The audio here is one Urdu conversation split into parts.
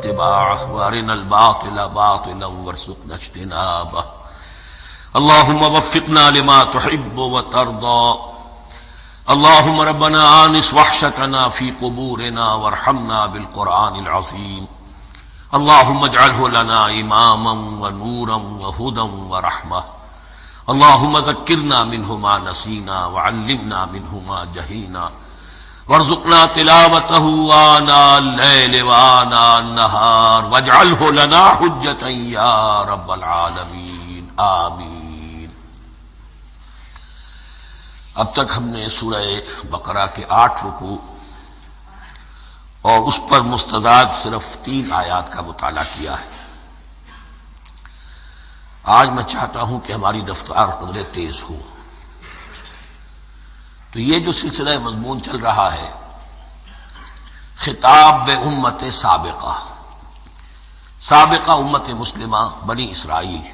اتباعه وارنا الباطل باطلا وارزقنا اجتنابه اللهم وفقنا لما تحب وترضى اللهم ربنا آنس وحشتنا في قبورنا وارحمنا بالقرآن العظيم اللهم اجعله لنا إماما ونورا وهدى ورحمة اللهم ذكرنا منه ما نسينا وعلمنا منه ما جهلنا وارزقنا تلاوته آناء الليل وآناء النهار واجعله لنا حجة يا رب العالمين آمین۔ اب تک ہم نے سورہ بقرہ کے 8 رکوع اور اس پر مستزاد صرف 3 آیات کا مطالعہ کیا ہے۔ آج میں چاہتا ہوں کہ ہماری رفتار قدرے تیز ہو۔ تو یہ جو سلسلہ مضمون چل رہا ہے خطاب بے امت سابقہ امت مسلمہ بنی اسرائیل،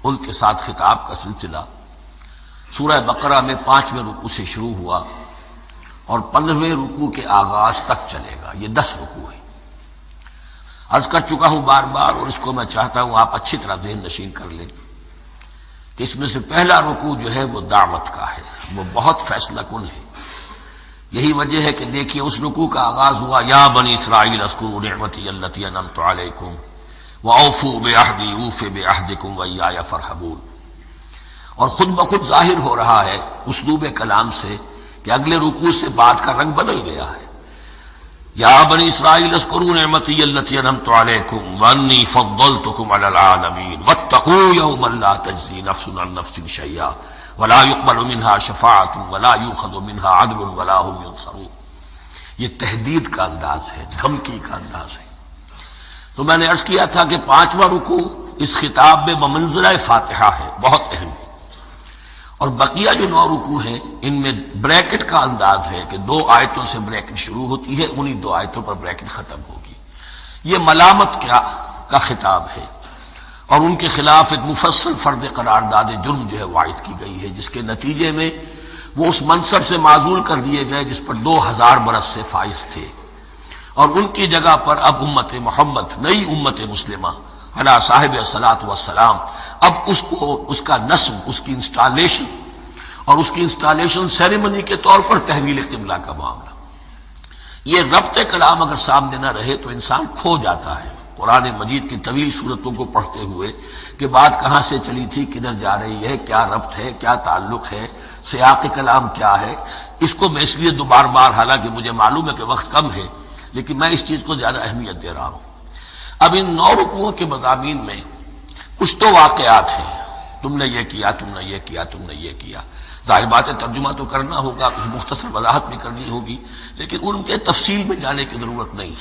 ان کے ساتھ خطاب کا سلسلہ سورہ بقرہ میں 5ویں رکوع سے شروع ہوا اور 15ویں رکوع کے آغاز تک چلے گا۔ یہ 10 رکوع ہے۔ عرض کر چکا ہوں بار بار، اور اس کو میں چاہتا ہوں آپ اچھی طرح ذہن نشین کر لیں کہ اس میں سے پہلا رکوع جو ہے وہ دعوت کا ہے، وہ بہت فیصلہ کن ہے۔ یہی وجہ ہے کہ دیکھیے اس رکوع کا آغاز ہوا یا بنی اسرائیل اذکروا نعمتی التی انعمت علیکم واوفوا بعہدی اوف بعہدکم وایای فارہبون، اور خود بخود ظاہر ہو رہا ہے اسلوب کلام سے کہ اگلے رکوع سے بات کا رنگ بدل گیا ہے۔ یا بنی اسرائیل اذکروا نعمتی التی انعمت علیکم وانی فضلتکم علی العالمین واتقوا یوما لا تجزی نفس عن نفس شیئا ولا يقبل منها شفاعت ولا یؤخذ منها عدل ولا هم ينصرون۔ یہ تہدید کا انداز ہے، دھمکی کا انداز ہے۔ تو میں نے عرض کیا تھا کہ 5واں رکوع اس خطاب میں بمنزلہ فاتحہ ہے، بہت اہم ہے، اور بقیہ جو 9 رکوع ہیں ان میں بریکٹ کا انداز ہے کہ 2 آیتوں سے بریکٹ شروع ہوتی ہے، انہی 2 آیتوں پر بریکٹ ختم ہوگی۔ یہ ملامت کا خطاب ہے، اور ان کے خلاف ایک مفصل فرد قرارداد جرم جو ہے وائد کی گئی ہے، جس کے نتیجے میں وہ اس منصب سے معزول کر دیے گئے جس پر 2000 برس سے فائز تھے، اور ان کی جگہ پر اب امت محمد، نئی امت مسلمہ علی صاحب الصلاۃ والسلام، اب اس کا نصب، اس کی انسٹالیشن، اور اس کی انسٹالیشن سیریمنی کے طور پر تحویل قبلہ کا معاملہ۔ یہ ربط کلام اگر سامنے نہ رہے تو انسان کھو جاتا ہے قرآن مجید کی طویل صورتوں کو پڑھتے ہوئے کہ بات کہاں سے چلی تھی، کدھر جا رہی ہے، کیا ربط ہے، کیا تعلق ہے، سیاق کلام کیا ہے۔ اس کو میں اس لیے بار بار، حالانکہ مجھے معلوم ہے کہ وقت کم ہے، لیکن میں اس چیز کو زیادہ اہمیت دے رہا ہوں۔ اب ان 9 رکوعوں کے مضامین میں کچھ تو واقعات ہیں، تم نے یہ کیا، تم نے یہ کیا، تم نے یہ کیا۔ ظاہر بات ہے ترجمہ تو کرنا ہوگا، کچھ مختصر وضاحت بھی کرنی ہوگی، لیکن ان کے تفصیل میں جانے کی ضرورت نہیں۔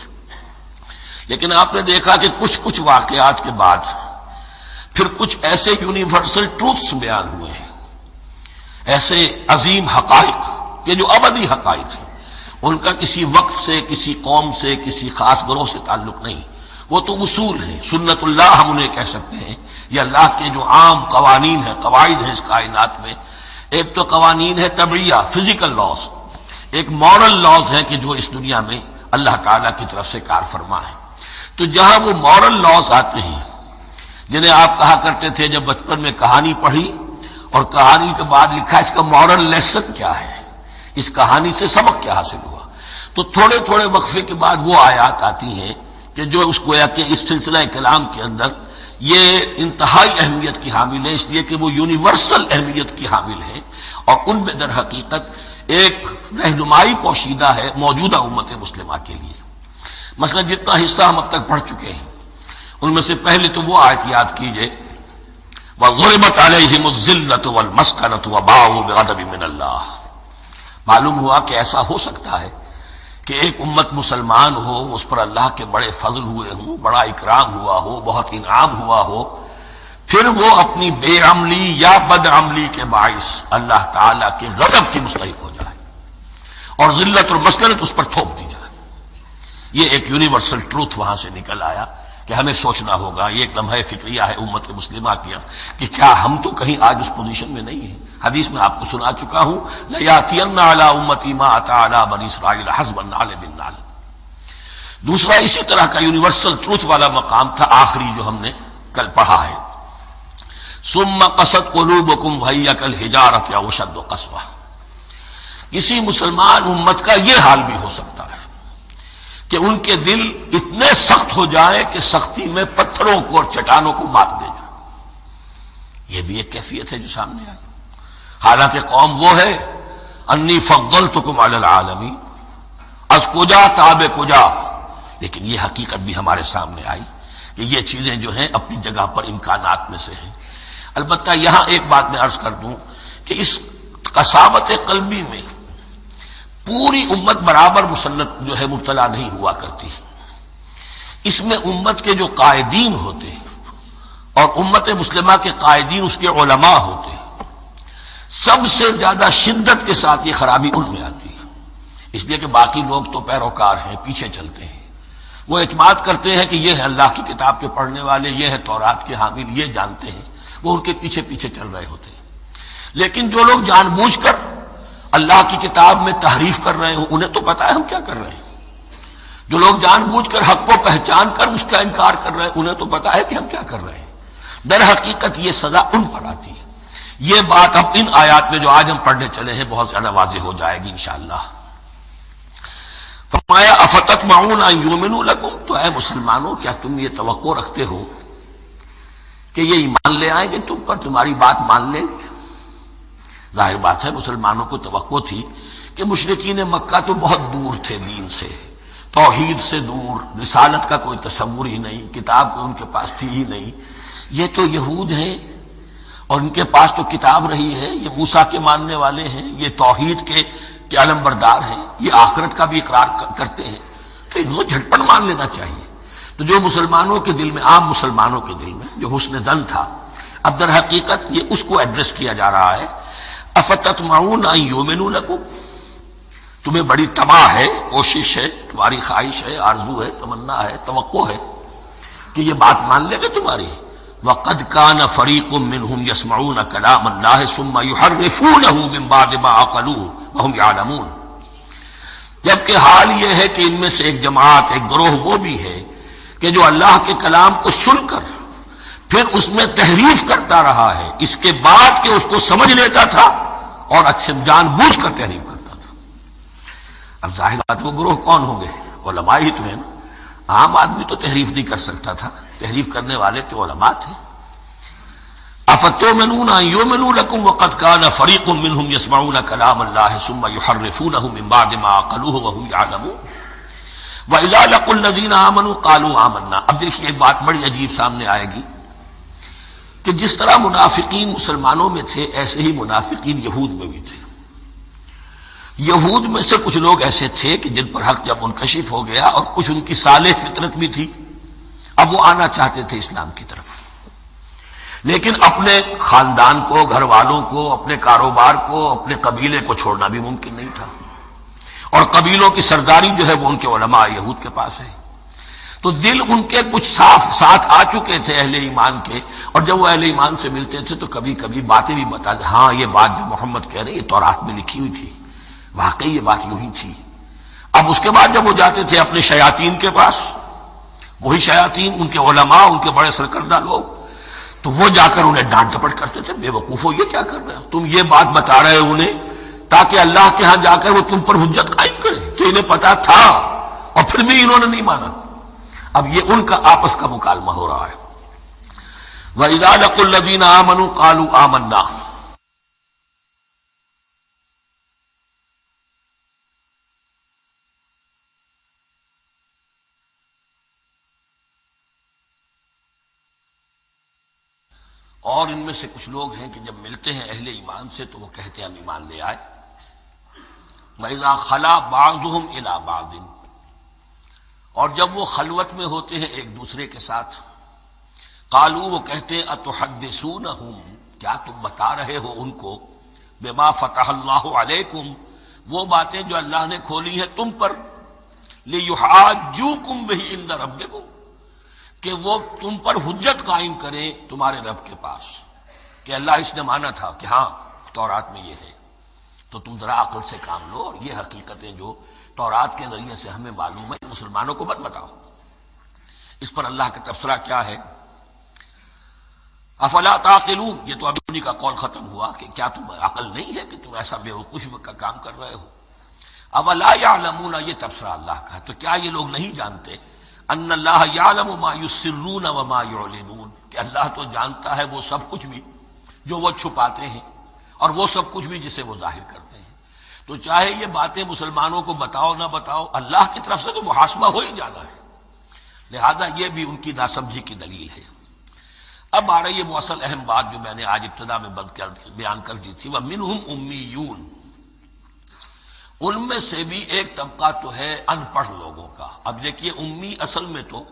لیکن آپ نے دیکھا کہ کچھ واقعات کے بعد پھر کچھ ایسے یونیورسل ٹروتھس بیان ہوئے ہیں، ایسے عظیم حقائق کہ جو ابدی حقائق ہیں، ان کا کسی وقت سے، کسی قوم سے، کسی خاص گروہ سے تعلق نہیں، وہ تو اصول ہیں، سنت اللہ ہم انہیں کہہ سکتے ہیں، یہ اللہ کے جو عام قوانین ہیں، قواعد ہیں اس کائنات میں۔ ایک تو قوانین ہے طبعیہ، فزیکل لاز، ایک مورل لاز ہیں کہ جو اس دنیا میں اللہ تعالیٰ کی طرف سے کار فرما ہے۔ تو جہاں وہ مورل لاز آتے ہیں جنہیں آپ کہا کرتے تھے جب بچپن میں کہانی پڑھی اور کہانی کے بعد لکھا اس کا مورل لیسن کیا ہے، اس کہانی سے سبق کیا حاصل ہوا، تو تھوڑے تھوڑے وقفے کے بعد وہ آیات آتی ہیں کہ جو اس گویا کہ اس سلسلہ کلام کے اندر یہ انتہائی اہمیت کی حامل ہے، اس لیے کہ وہ یونیورسل اہمیت کی حامل ہیں، اور ان میں در حقیقت ایک رہنمائی پوشیدہ ہے موجودہ امت مسلمہ کے لیے۔ مثلا جتنا حصہ ہم اب تک پڑھ چکے ہیں ان میں سے پہلے تو وہ آیت یاد کیجئے وَضُرِبَتْ عَلَيْهِمُ الذِّلَّةُ وَالْمَسْكَنَةُ وَبَاءُوا بِغَضَبٍ مِّنَ اللَّهِ۔ معلوم ہوا کہ ایسا ہو سکتا ہے کہ ایک امت مسلمان ہو، اس پر اللہ کے بڑے فضل ہوئے ہوں، بڑا اکرام ہوا ہو، بہت انعام ہوا ہو، پھر وہ اپنی بے عملی یا بد عملی کے باعث اللہ تعالیٰ کے غضب کی مستحق ہو جائے اور ذلت اور مسکنت اس پر تھوپ دی جائے۔ یہ ایک یونیورسل ٹروتھ وہاں سے نکل آیا کہ ہمیں سوچنا ہوگا، یہ ایک لمحہ فکریہ ہے امت مسلمہ کیا کہ کیا ہم تو کہیں آج اس پوزیشن میں نہیں ہیں۔ حدیث میں آپ کو سنا چکا ہوں لَيَأْتِيَنَّ عَلَىٰ أُمَّتِي مَا أَتَىٰ عَلَىٰ بَنِي إِسْرَائِيلَ حَزْبًا نَعْلَ بِالنَّعْلِ۔ دوسرا اسی طرح کا یونیورسل ٹروتھ والا مقام تھا آخری جو ہم نے کل پڑھا ہے، ثم قست قلوبکم وہی کالحجارۃ او اشد قسوہ۔ کسی مسلمان امت کا یہ حال بھی ہو سکتا ہے کہ ان کے دل اتنے سخت ہو جائیں کہ سختی میں پتھروں کو اور چٹانوں کو مات دے جائیں۔ یہ بھی ایک کیفیت ہے جو سامنے آئی، حالانکہ قوم وہ ہے انی فضلتکم علی العالمین، از کجا تاب کجا، لیکن یہ حقیقت بھی ہمارے سامنے آئی کہ یہ چیزیں جو ہیں اپنی جگہ پر امکانات میں سے ہیں۔ البتہ یہاں ایک بات میں عرض کر دوں کہ اس قساوت قلبی میں پوری امت برابر مسلط جو ہے مبتلا نہیں ہوا کرتی، اس میں امت کے جو قائدین ہوتے ہیں اور امت مسلمہ کے قائدین اس کے علماء ہوتے ہیں، سب سے زیادہ شدت کے ساتھ یہ خرابی ان میں آتی ہے، اس لیے کہ باقی لوگ تو پیروکار ہیں، پیچھے چلتے ہیں، وہ اعتماد کرتے ہیں کہ یہ ہے اللہ کی کتاب کے پڑھنے والے، یہ ہے تورات کے حامل، یہ جانتے ہیں، وہ ان کے پیچھے پیچھے چل رہے ہوتے ہیں۔ لیکن جو لوگ جان بوجھ کر اللہ کی کتاب میں تحریف کر رہے ہوں، انہیں تو پتا ہے ہم کیا کر رہے ہیں۔ جو لوگ جان بوجھ کر حق کو پہچان کر اس کا انکار کر رہے ہیں، انہیں تو پتا ہے کہ ہم کیا کر رہے ہیں۔ در حقیقت یہ سزا ان پر آتی ہے۔ یہ بات اب ان آیات میں جو آج ہم پڑھنے چلے ہیں بہت زیادہ واضح ہو جائے گی انشاءاللہ۔ فرمایا افتطمعون ان یؤمنوا لکم، تو اے مسلمانوں کیا تم یہ توقع رکھتے ہو کہ یہ ایمان لے آئیں گے تم پر، تمہاری بات مان لیں گے؟ ظاہر بات ہے مسلمانوں کو توقع تھی کہ مشرکین مکہ تو بہت دور تھے دین سے، توحید سے دور، رسالت کا کوئی تصور ہی نہیں، کتاب کوئی ان کے پاس تھی ہی نہیں۔ یہ تو یہود ہیں اور ان کے پاس تو کتاب رہی ہے، یہ موسیٰ کے ماننے والے ہیں، یہ توحید کے علم بردار ہیں، یہ آخرت کا بھی اقرار کرتے ہیں، تو ان کو جھٹپٹ مان لینا چاہیے۔ تو جو مسلمانوں کے دل میں، عام مسلمانوں کے دل میں جو حسن ظن تھا، اب در حقیقت یہ اس کو ایڈریس کیا جا رہا ہے۔ افتطمعون ان یؤمنوا لکم، تمہیں بڑی تماہ ہے، کوشش ہے، تمہاری خواہش ہے، آرزو ہے، تمنا ہے، توقع ہے کہ یہ بات مان لے گے تمہاری۔ وَقَدْ كَانَ فَرِيقٌ مِّنْهُمْ يَسْمَعُونَ كَلَامَ اللَّهِ ثُمَّ يُحَرِّفُونَهُ مِن بَعْدِ مَا عَقَلُوهُ وَهُمْ يَعْلَمُونَ، جبکہ حال یہ ہے کہ ان میں سے ایک جماعت، ایک گروہ وہ بھی ہے کہ جو اللہ کے کلام کو سن کر پھر اس میں تحریف کرتا رہا ہے، اس کے بعد کہ اس کو سمجھ لیتا تھا اور اچھے جان بوجھ کر تحریف کرتا تھا۔ اب ظاہر بات وہ گروہ کون ہوں گے؟ علماء ہی تو ہیں نا۔ عام آدمی تو تحریف نہیں کر سکتا تھا، تحریف کرنے والے تو علماء تھے۔ افتؤمنون ان یؤمنوا لکم وقد کان فریق منهم یسمعون کلام اللہ ثم یحرفونہ من بعد ما عقلوہ وهم یعلمون واذا لقوا الذین آمنوا قالوا آمنا۔ اب دیکھیے ایک بات بڑی عجیب سامنے آئے گی کہ جس طرح منافقین مسلمانوں میں تھے، ایسے ہی منافقین یہود میں بھی تھے۔ یہود میں سے کچھ لوگ ایسے تھے کہ جن پر حق جب منکشف ہو گیا، اور کچھ ان کی صالح فطرت بھی تھی، اب وہ آنا چاہتے تھے اسلام کی طرف، لیکن اپنے خاندان کو، گھر والوں کو، اپنے کاروبار کو، اپنے قبیلے کو چھوڑنا بھی ممکن نہیں تھا، اور قبیلوں کی سرداری جو ہے وہ ان کے علماء یہود کے پاس ہے۔ تو دل ان کے کچھ صاف ساتھ آ چکے تھے اہل ایمان کے، اور جب وہ اہل ایمان سے ملتے تھے تو کبھی کبھی باتیں بھی بتاتے، ہاں یہ بات جو محمد کہہ رہے ہیں یہ تورات میں لکھی ہوئی تھی، واقعی یہ بات یوں ہی تھی۔ اب اس کے بعد جب وہ جاتے تھے اپنے شیاطین کے پاس، وہی شیاطین ان کے علماء، ان کے بڑے سرکردہ لوگ، تو وہ جا کر انہیں ڈانٹ ڈپٹ کرتے تھے، بے وقوفو یہ کیا کر رہے ہو تم، یہ بات بتا رہے ہو انہیں تاکہ اللہ کے ہاں جا کر وہ تم پر حجت قائم کرے کہ انہیں پتا تھا اور پھر بھی انہوں نے نہیں مانا۔ اب یہ ان کا آپس کا مکالمہ ہو رہا ہے۔ وَإِذَا لَقُوا الَّذِينَ آمَنُوا قَالُوا آمَنَّا، اور ان میں سے کچھ لوگ ہیں کہ جب ملتے ہیں اہل ایمان سے تو وہ کہتے ہیں ہم ایمان لے آئے۔ وَإِذَا خَلَا بَعْضُهُمْ إِلَىٰ بَعْضٍ، اور جب وہ خلوت میں ہوتے ہیں ایک دوسرے کے ساتھ، قالوا وہ کہتے ہیں اتحدثونہم، کیا تم بتا رہے ہو ان کو، بما فتح اللہ علیکم، وہ باتیں جو اللہ نے کھولی ہیں تم پر، لیحاجوکم بہ عند ربکم، کہ وہ تم پر حجت قائم کریں تمہارے رب کے پاس، کہ اللہ اس نے مانا تھا کہ ہاں تورات میں یہ ہے، تو تم ذرا عقل سے کام لو، اور یہ حقیقتیں جو تورات کے ذریعے سے ہمیں معلوم ہے مسلمانوں کو مت بتاؤ۔ اس پر اللہ کا تبصرہ کیا ہے؟ افلا تعقلون، یہ تو ابھی انہی کا قول ختم ہوا کہ کیا تم عقل نہیں ہے کہ تم ایسا بیوقوفی کا کام کر رہے ہو؟ اولا یعلمون، یہ تبصرہ اللہ کا ہے، تو کیا یہ لوگ نہیں جانتے ان اللہ یعلم ما یسرون وما یعلنون، کہ اللہ تو جانتا ہے وہ سب کچھ بھی جو وہ چھپاتے ہیں اور وہ سب کچھ بھی جسے وہ ظاہر کرتے ہیں۔ تو چاہے یہ باتیں مسلمانوں کو بتاؤ نہ بتاؤ، اللہ کی طرف سے تو محاسبہ ہو ہی جانا ہے، لہذا یہ بھی ان کی ناسمجھی کی دلیل ہے۔ اب آ رہی ہے وہ اصل اہم بات جو میں نے آج ابتدا میں بیان کر دی تھی، وَمِنْهُمْ أُمِّيُّونَ، ان میں سے بھی ایک طبقہ تو ہے ان پڑھ لوگوں کا۔ اب دیکھیے امی اصل میں تو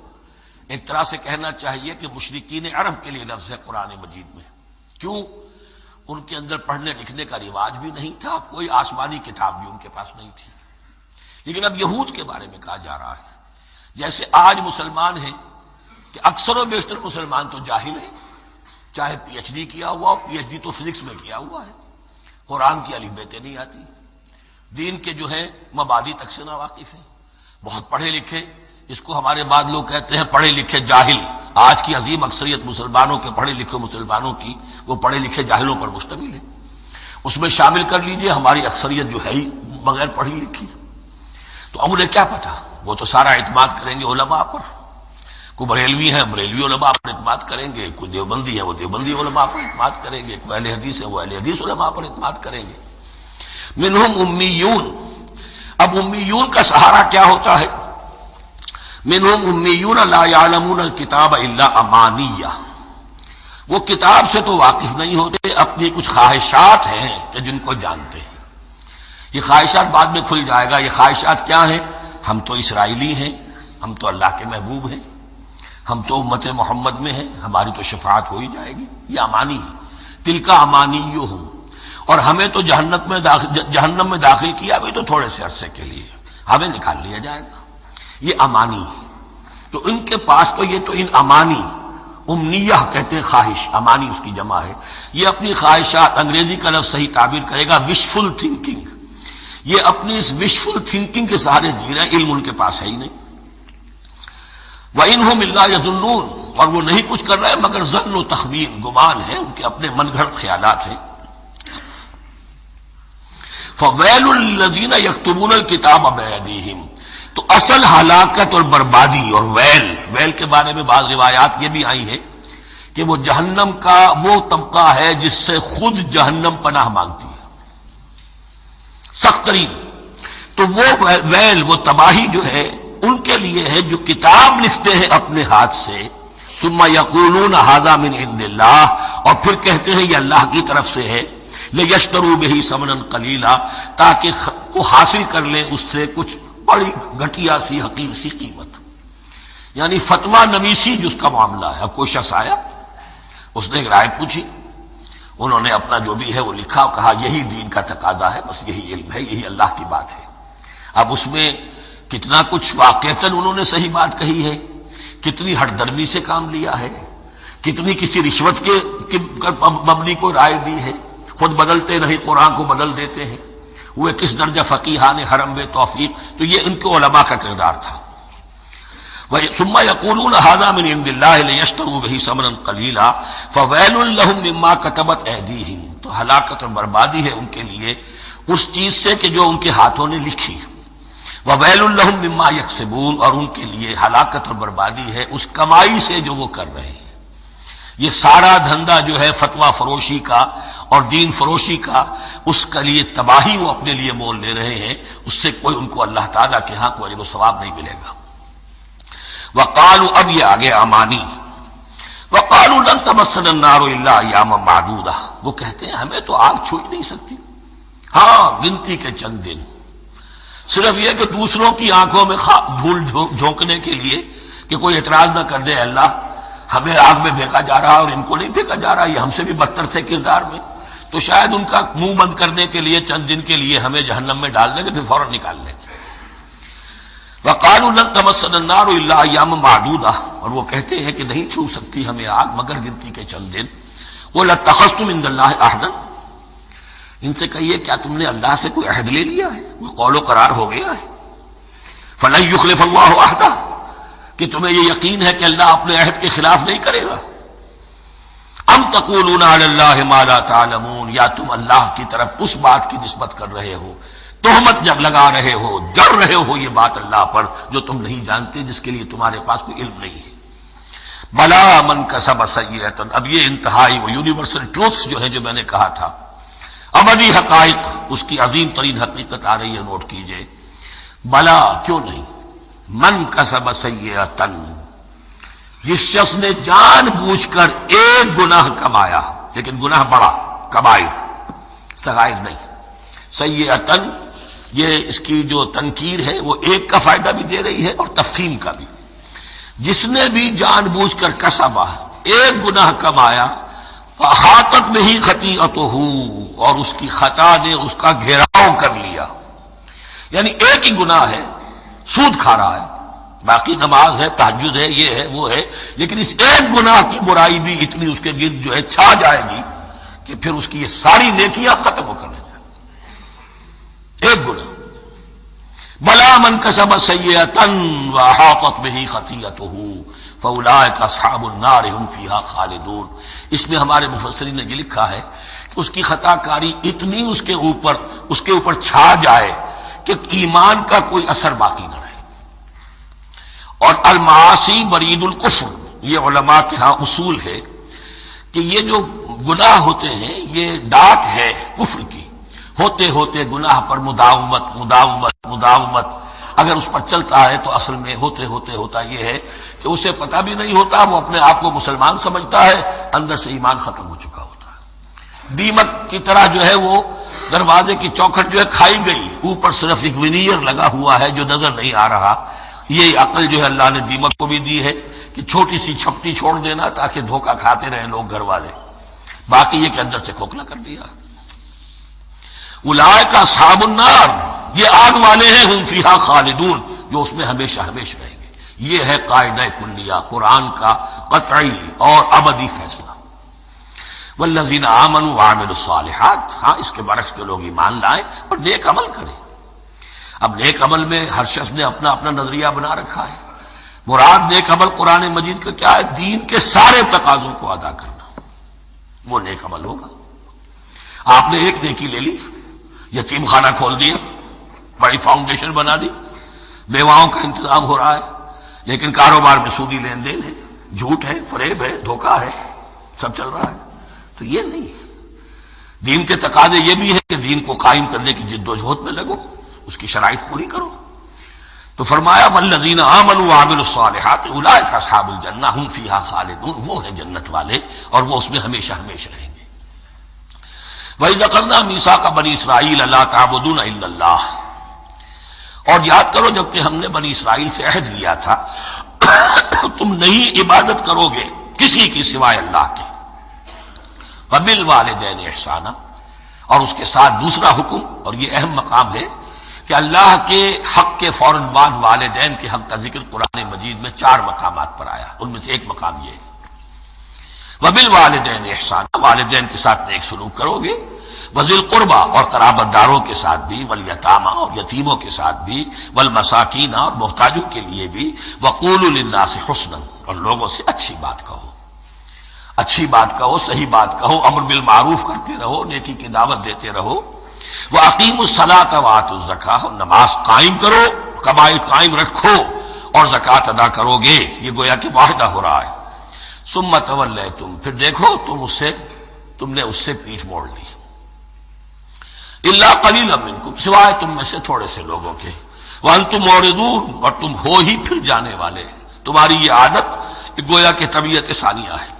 ایک طرح سے کہنا چاہیے کہ مشرکین عرب کے لیے لفظ ہے قرآن مجید میں، کیوں؟ ان کے اندر پڑھنے لکھنے کا رواج بھی نہیں تھا، کوئی آسمانی کتاب بھی ان کے پاس نہیں تھی۔ لیکن اب یہود کے بارے میں کہا جا رہا ہے، جیسے آج مسلمان ہیں کہ اکثر و بیشتر مسلمان تو جاہل ہیں، چاہے پی ایچ ڈی کیا ہوا ہو، پی ایچ ڈی تو فزکس میں کیا ہوا ہے، قرآن کی الف بیتیں نہیں آتی، دین کے جو ہے مبادی تک سے ناواقف ہیں، بہت پڑھے لکھے، اس کو ہمارے بعد لوگ کہتے ہیں پڑھے لکھے جاہل۔ آج کی عظیم اکثریت مسلمانوں کے پڑھے لکھے مسلمانوں کی وہ پڑھے لکھے جاہلوں پر مشتمل ہے، اس میں شامل کر لیجئے ہماری اکثریت جو ہے ہی بغیر پڑھی لکھی۔ تو اب انہیں کیا پتا، وہ تو سارا اعتماد کریں گے علماء پر، کوئی بریلوی ہیں بریلوی علماء پر اعتماد کریں گے، کوئی دیوبندی ہے وہ دیوبندی علماء پر اعتماد کریں گے، کوئی اہل حدیث ہے وہ اہل حدیث علماء پر اعتماد کریں گے۔ منہم امیون، اب امیون کا سہارا کیا ہوتا ہے؟ منہم امیون لا یعلمون الکتاب الا امانیہ، وہ کتاب سے تو واقف نہیں ہوتے، اپنی کچھ خواہشات ہیں کہ جن کو جانتے ہیں۔ یہ خواہشات بعد میں کھل جائے گا، یہ خواہشات کیا ہیں؟ ہم تو اسرائیلی ہیں، ہم تو اللہ کے محبوب ہیں، ہم تو امت محمد میں ہیں، ہماری تو شفاعت ہو ہی جائے گی، یہ امانی ہے۔ تلک امانیہم، اور ہمیں تو جہنم میں داخل کیا بھی تو تھوڑے سے عرصے کے لیے، ہمیں نکال لیا جائے گا، یہ امانی ہے۔ تو ان کے پاس تو یہ تو ان امانی، امنیہ کہتے ہیں خواہش، امانی اس کی جمع ہے، یہ اپنی خواہشات، انگریزی کا لفظ صحیح تعبیر کرے گا وشفل تھنکنگ، یہ اپنی اس وشفل تھنکنگ کے سہارے جی رہے ہیں، علم ان کے پاس ہے ہی نہیں۔ وَإِنْهُمْ إِلَّا يَظُنُّونَ، اور وہ نہیں کچھ کر رہے مگر ظن و تخمین، گمان ہے، ان کے اپنے من گھڑت خیالات ہیں۔ فَوَيْلٌ لِّلَّذِينَ يَكْتُبُونَ الْكِتَابَ بِأَيْدِيهِمْ، تو اصل ہلاکت اور بربادی اور ویل کے بارے میں بعض روایات یہ بھی آئی ہیں کہ وہ جہنم کا وہ طبقہ ہے جس سے خود جہنم پناہ مانگتی ہے، سخت ترین۔ تو وہ ویل، وہ تباہی جو ہے ان کے لیے ہے جو کتاب لکھتے ہیں اپنے ہاتھ سے، ثم یقولون ھذا من عند اللہ، اور پھر کہتے ہیں یہ اللہ کی طرف سے ہے، لیشتروا بہ ثمنا قلیلا، تاکہ کو حاصل کر لیں اس سے کچھ بڑی گھٹیا سی حقیر سی قیمت، یعنی فتویٰ نویسی جس کا معاملہ ہے۔ اب کوئی شخص آیا، اس نے ایک رائے پوچھی، انہوں نے اپنا جو بھی ہے وہ لکھا اور کہا یہی دین کا تقاضا ہے، بس یہی علم ہے، یہی اللہ کی بات ہے۔ اب اس میں کتنا کچھ واقعتاً انہوں نے صحیح بات کہی ہے، کتنی ہٹ درمی سے کام لیا ہے، کتنی کسی رشوت کے مبنی کو رائے دی ہے، خود بدلتے نہیں قرآن کو بدل دیتے ہیں، وہ کس درجہ فقیہان حرم بے توفیق۔ تو یہ ان کے علماء کا کردار تھا۔ ثم یقولون ھذا من عند اللہ لیشتروا بہ ثمنا قلیلا فویل لہم مما کتبت ایدیہم، تو ہلاکت اور بربادی ہے ان کے لیے اس چیز سے کہ جو ان کے ہاتھوں نے لکھی، وویل لہم مما یکسبون، اور ان کے لیے ہلاکت اور بربادی ہے اس کمائی سے جو وہ کر رہے ہیں۔ یہ سارا دھندا جو ہے فتویٰ فروشی کا اور دین فروشی کا، اس کے لیے تباہی وہ اپنے لیے مول لے رہے ہیں، اس سے کوئی ان کو اللہ تعالیٰ کے ہاں کوئی اجر و ثواب نہیں ملے گا۔ وقالوا، اب یہ آگے امانی، وقالوا لن تمسنا النار الا ایاما معدودہ، وہ کہتے ہیں ہمیں تو آگ چھو ہی نہیں سکتی، ہاں گنتی کے چند دن، صرف یہ کہ دوسروں کی آنکھوں میں دھول جھونکنے کے لیے کہ کوئی اعتراض نہ کر دے، اللہ ہمیں آگ میں پھینکا جا رہا اور ان کو نہیں پھینکا جا رہا، یہ ہم سے بھی بدتر تھے کردار میں، تو شاید ان کا منہ بند کرنے کے لیے چند دن کے لیے ہمیں جہنم میں ڈال دیں گے، پھر فوراً نکال لیں گے۔ وقالوا لن تمسنا النار الا ایاما معدودہ، اور وہ کہتے ہیں کہ نہیں چھو سکتی ہمیں آگ مگر گنتی کے چند دن۔ قل اتخذتم عند اللہ عہدا، ان سے کہیے کیا تم نے اللہ سے کوئی عہد لے لیا ہے، کوئی قول و قرار ہو گیا ہے؟ فلن یخلف اللہ عہدہ، کہ تمہیں یہ یقین ہے کہ اللہ اپنے عہد کے خلاف نہیں کرے گا؟ ام تقولون علی اللہ ما لا تعلمون، یا تم اللہ کی طرف اس بات کی نسبت کر رہے ہو، تہمت جب لگا رہے ہو، جڑ رہے ہو یہ بات اللہ پر جو تم نہیں جانتے، جس کے لیے تمہارے پاس کوئی علم نہیں ہے۔ بلا من کسب سیئۃ، اب یہ انتہائی وہ یونیورسل ٹروتھس جو ہیں جو میں نے کہا تھا، ابدی حقائق، اس کی عظیم ترین حقیقت آ رہی ہے، نوٹ کیجئے۔ بلا، کیوں نہیں، من کسب سیئۃ، جس شخص نے جان بوجھ کر ایک گناہ کمایا، لیکن گناہ بڑا، کبائر، صغائر نہیں، سیئۃ، یہ اس کی جو تنکیر ہے وہ ایک کا فائدہ بھی دے رہی ہے اور تفخیم کا بھی۔ جس نے بھی جان بوجھ کر کسبا، ایک گناہ کمایا، فاحاطت بہ خطیئتہ، اور اس کی خطا نے اس کا گھیراؤ کر لیا، یعنی ایک ہی گناہ ہے، سود کھا رہا ہے، باقی نماز ہے، تہجد ہے، یہ ہے وہ ہے، لیکن اس ایک گناہ کی برائی بھی اتنی اس کے گرد جو ہے چھا جائے گی کہ پھر اس کی یہ ساری نیکیاں ختم ہو کر رہ جائیں، ایک گناہ۔ بلا من کسب سیئۃ واحاطت بہ خطیئتہ فاولئک اصحاب النار هم فیہا خالدون۔ اس میں ہمارے مفسرین نے یہ لکھا ہے کہ اس کی خطا کاری اتنی اس کے اوپر چھا جائے کہ ایمان کا کوئی اثر باقی نہ رہے۔ اور المعاصی برید الکفر، یہ علماء کے ہاں اصول ہے کہ یہ جو گناہ ہوتے ہیں یہ ڈاک ہے کفر کی، ہوتے ہوتے گناہ پر مداومت اگر اس پر چلتا ہے تو اصل میں ہوتے ہوتے ہوتا یہ ہے کہ اسے پتہ بھی نہیں ہوتا، وہ اپنے آپ کو مسلمان سمجھتا ہے، اندر سے ایمان ختم ہو چکا ہوتا ہے۔ دیمک کی طرح جو ہے وہ دروازے کی چوکھٹ جو ہے کھائی گئی، اوپر صرف ایک ونیئر لگا ہوا ہے جو نظر نہیں آ رہا۔ یہ عقل جو ہے اللہ نے دیمک کو بھی دی ہے کہ چھوٹی سی چھپٹی چھوڑ دینا تاکہ دھوکہ کھاتے رہیں لوگ گھر والے، باقی یہ کہ اندر سے کھوکھلا کر دیا۔ اولئک اصحاب النار، یہ آگ والے ہیں، ہم فیہا خالدون، جو اس میں ہمیشہ ہمیشہ رہیں گے۔ یہ ہے قاعدہ کلیہ، قرآن کا قطعی اور ابدی فیصلہ۔ والذین آمنوا وعملوا الصالحات، ہاں اس کے برعکس جو لوگ ایمان لائیں اور نیک عمل کریں۔ اب نیک عمل میں ہر شخص نے اپنا اپنا نظریہ بنا رکھا ہے۔ مراد نیک عمل قرآن مجید کا کیا ہے؟ دین کے سارے تقاضوں کو ادا کرنا، وہ نیک عمل ہوگا۔ آپ نے ایک نیکی لے لی، یتیم خانہ کھول دیا، بڑی فاؤنڈیشن بنا دی، بیواؤں کا انتظام ہو رہا ہے، لیکن کاروبار میں سودی لین دین ہے، جھوٹ ہے، فریب ہے، دھوکہ ہے، سب چل رہا ہے۔ تو یہ نہیں ہے۔ دین کے تقاضے یہ بھی ہے کہ دین کو قائم کرنے کی جد و جہد میں لگو، اس کی شرائط پوری کرو۔ تو فرمایا والذین آمنوا وعملوا الصالحات اولئک اصحاب الجنہ هم فیہا خالدون، وہ ہیں جنت والے اور وہ اس میں ہمیشہ ہمیشہ رہیں گے۔ وَإِذْ أَخَذْنَا مِيثَاقَ بَنِي إِسْرَائِيلَ لَا تَعْبُدُونَ إِلَّا اللَّهَ، اور یاد کرو جب کہ ہم نے بنی اسرائیل سے عہد لیا تھا تم نہیں عبادت کرو گے کسی کی سوائے اللہ کے۔ وَبِالْوَالِدَيْنِ إِحْسَانًا، اور اس کے ساتھ دوسرا حکم، اور یہ اہم مقام ہے کہ اللہ کے حق کے فوراً بعد والدین کے حق کا ذکر قرآن مجید میں 4 مقامات پر آیا، ان میں سے ایک مقام یہ ہے وَبِالْوَالِدَيْنِ إِحْسَانًا، والدین کے ساتھ نیک سلوک کرو گے، وَذِي الْقُرْبَى، اور قرابت داروں کے ساتھ بھی، وَالْيَتَامَى، اور یتیموں کے ساتھ بھی، وَالْمَسَاكِينَ، اور محتاجوں کے لیے بھی، وَقُولُوا لِلنَّاسِ حُسْنًا، اور لوگوں سے اچھی بات کہو، اچھی بات کہو، صحیح بات کہو، امر بالمعروف کرتے رہو، نیکی کی دعوت دیتے رہو۔ وَأَقِيمُوا الصَّلَاةَ وَآتُوا الزَّكَاةَ، اور نماز قائم کرو، قبائل قائم رکھو اور زکوٰۃ ادا کرو گے، یہ گویا کہ معاہدہ ہو رہا ہے۔ ثُمَّ تَوَلَّيْتُمْ، پھر دیکھو تم نے اس سے پیٹھ موڑ لی، إِلَّا قَلِيلًا مِّنكُمْ، سوائے تم میں سے تھوڑے سے لوگوں کے، وَأَنْتُمْ مُعْرِضُونَ، اور تم ہو ہی پھر جانے والے، تمہاری یہ عادت گویا کہ طبیعت ثانیہ ہے۔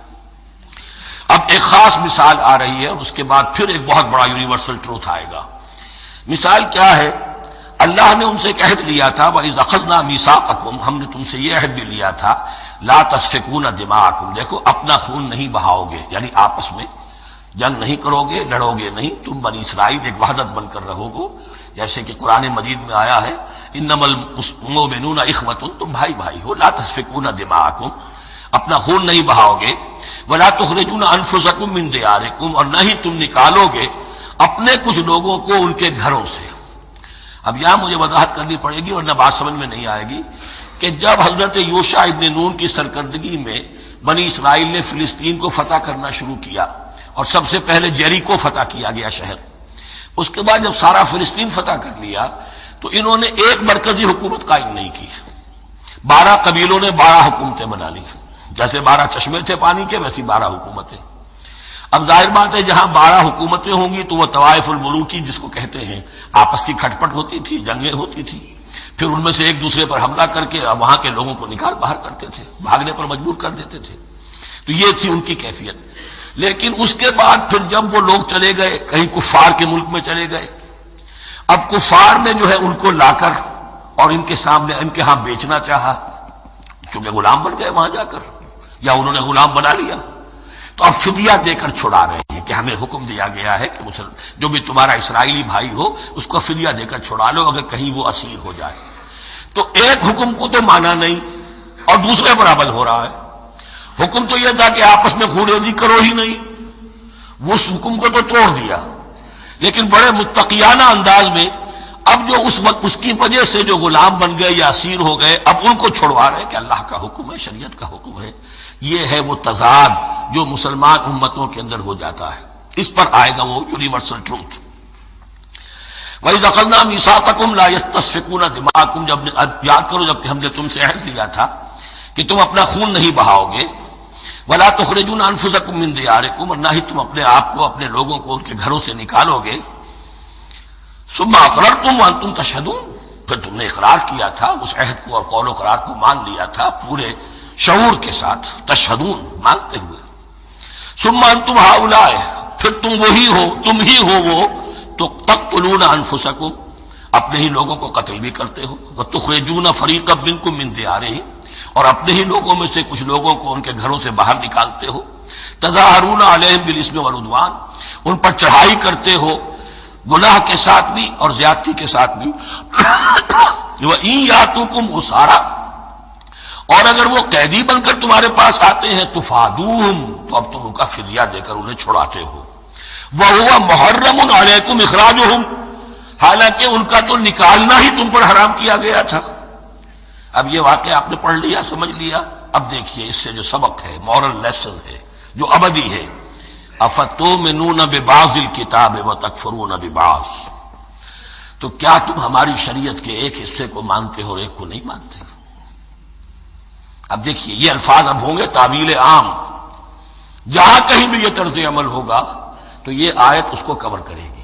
اب ایک خاص مثال آ رہی ہے اور اس کے بعد پھر ایک بہت بڑا یونیورسل ٹروتھ آئے گا۔ مثال کیا ہے؟ اللہ نے ان سے ایک عہد لیا تھا وَإِذْ أَخَذْنَا مِيثَاقَكُمْ، ہم نے تم سے یہ عہد بھی لیا تھا لَا تَسْفِكُونَ دِمَاءَكُمْ، دیکھو اپنا خون نہیں بہاؤ گے، یعنی آپس میں جنگ نہیں کرو گے، لڑو گے نہیں، تم بنی اسرائیل ایک وحدت بن کر رہو گے، جیسے کہ قرآن مجید میں آیا ہے إِنَّمَا الْمُؤْمِنُونَ إِخْوَةٌ، تم بھائی بھائی ہو، لَا تَسْفِكُونَ دِمَاءَكُمْ، اپنا خون نہیں بہاؤ گے، وَلَا تُخْرِجُونَ أَنفُسَكُم مِّن دِيَارِكُمْ، اور نہ ہی تم نکالو گے اپنے کچھ لوگوں کو ان کے گھروں سے۔ اب یہاں مجھے وضاحت کرنی پڑے گی ورنہ بات سمجھ میں نہیں آئے گی کہ جب حضرت یوشع ابن نون کی سرکردگی میں بنی اسرائیل نے فلسطین کو فتح کرنا شروع کیا اور سب سے پہلے جیریکو فتح کیا گیا شہر، اس کے بعد جب سارا فلسطین فتح کر لیا تو انہوں نے ایک مرکزی حکومت قائم نہیں کی، 12 قبیلوں نے 12 حکومتیں بنا لی، جیسے 12 چشمے تھے پانی کے ویسی 12 حکومتیں۔ اب ظاہر بات ہے جہاں 12 حکومتیں ہوں گی تو وہ طوائف الملوکی جس کو کہتے ہیں، آپس کی کھٹ پٹ ہوتی تھی، جنگیں ہوتی تھی، پھر ان میں سے ایک دوسرے پر حملہ کر کے وہاں کے لوگوں کو نکال باہر کرتے تھے، بھاگنے پر مجبور کر دیتے تھے، تو یہ تھی ان کی کیفیت۔ لیکن اس کے بعد پھر جب وہ لوگ چلے گئے کہیں کفار کے ملک میں چلے گئے، اب کفار نے جو ہے ان کو لا کر اور ان کے سامنے ان کے ہاں بیچنا چاہا، چونکہ غلام بن گئے وہاں جا کر یا انہوں نے غلام بنا لیا، تو اب فدیہ دے کر چھڑا رہے ہیں کہ ہمیں حکم دیا گیا ہے کہ جو بھی تمہارا اسرائیلی بھائی ہو اس کو فدیہ دے کر چھڑا لو اگر کہیں وہ اسیر ہو جائے۔ تو ایک حکم کو تو مانا نہیں اور دوسرے پر عمل ہو رہا ہے۔ حکم تو یہ تھا کہ آپس میں خون ریزی کرو ہی نہیں، اس حکم کو تو توڑ دیا، لیکن بڑے متقیانہ انداز میں اب جو اس وقت اس کی وجہ سے جو غلام بن گئے یا اسیر ہو گئے اب ان کو چھڑوا رہے کہ اللہ کا حکم ہے، شریعت کا حکم ہے۔ یہ ہے وہ تضاد جو مسلمان امتوں کے اندر ہو جاتا ہے، اس پر آئے گا وہ یونیورسل ٹروتھ۔ وَإِذْ أَخَذْنَا مِيثَاقَكُمْ لَا يَسْتَسْفِكُونَ دِمَاءَكُمْ، جب یاد کرو جب کہ ہم نے تم سے عہد لیا تھا کہ تم اپنا خون نہیں بہاؤ گے، وَلَا تُخْرِجُونَ أَنفُسَكُم مِّن دِيَارِكُمْ، اور نہ ہی تم اپنے آپ کو اپنے لوگوں کو ان کے گھروں سے نکالو گے، ثُمَّ أَقْرَرْتُمْ وَأَنتُمْ تَشْهَدُونَ، پھر تم نے اقرار کیا تھا اس عہد کو اور قول و قرار کو مان لیا تھا پورے شعور کے ساتھ، تشہدون مانتے ہوئے، ثم انتم ہؤلاء، پھر تم وہی ہو، تم ہی ہو وہ تو تقتلون انفسکم، اپنے ہی لوگوں کو قتل بھی کرتے ہو، وتخرجون فریقا منکم من دیارہم، اور اپنے ہی لوگوں میں سے کچھ لوگوں کو ان کے گھروں سے باہر نکالتے ہو، تظاہرون علیہم بالاسم والعدوان، ان پر چڑھائی کرتے ہو گناہ کے ساتھ بھی اور زیادتی کے ساتھ بھی، وَإِن یاتوکم اسارا، اور اگر وہ قیدی بن کر تمہارے پاس آتے ہیں تفادوہم، تو اب تم ان کا فدیہ دے کر انہیں چھڑاتے ہو، وَهُوَ مُحَرَّمٌ عَلَيْكُمْ إِخْرَاجُهُمْ، حالانکہ ان کا تو نکالنا ہی تم پر حرام کیا گیا تھا۔ اب یہ واقعہ آپ نے پڑھ لیا، سمجھ لیا، اب دیکھیے اس سے جو سبق ہے، مورل لیسن ہے جو ابدی ہے، أَفَتُؤْمِنُونَ بِبَعْضِ الْكِتَابِ وَتَكْفُرُونَ بِبَعْضٍ، تو کیا تم ہماری شریعت کے ایک حصے کو مانتے ہو اور ایک کو نہیں مانتے؟ اب دیکھیے یہ الفاظ اب ہوں گے تعویل عام، جہاں کہیں بھی یہ طرز عمل ہوگا تو یہ آیت اس کو کور کرے گی۔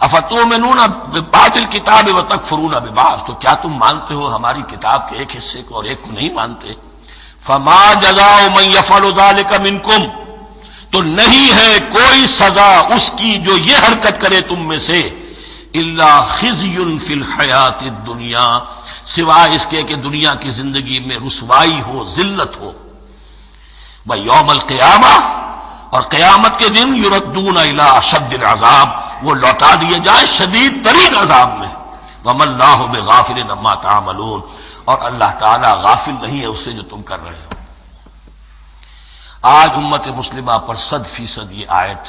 افتؤمنون ببعض الکتاب وتکفرون ببعض، تو کیا تم مانتے ہو ہماری کتاب کے ایک حصے کو اور ایک کو نہیں مانتے؟ فما جزاء من يفعل ذلك منکم، تو نہیں ہے کوئی سزا اس کی جو یہ حرکت کرے تم میں سے، الا خزي في الحیات الدنیا، سوائے اس کے کہ دنیا کی زندگی میں رسوائی ہو، ذلت ہو، وَيَوْمَ الْقِيَامَةِ، اور قیامت کے دن يُرَدُّونَ إِلَىٰ أَشَدِّ الْعَذَابِ، وہ لوٹا دیے جائیں شدید ترین عذاب میں، وَمَا اللَّهُ بِغَافِلٍ عَمَّا تَعْمَلُونَ، اور اللہ تعالیٰ غافل نہیں ہے اس سے جو تم کر رہے ہو۔ آج امت مسلمہ پر 100% یہ آیت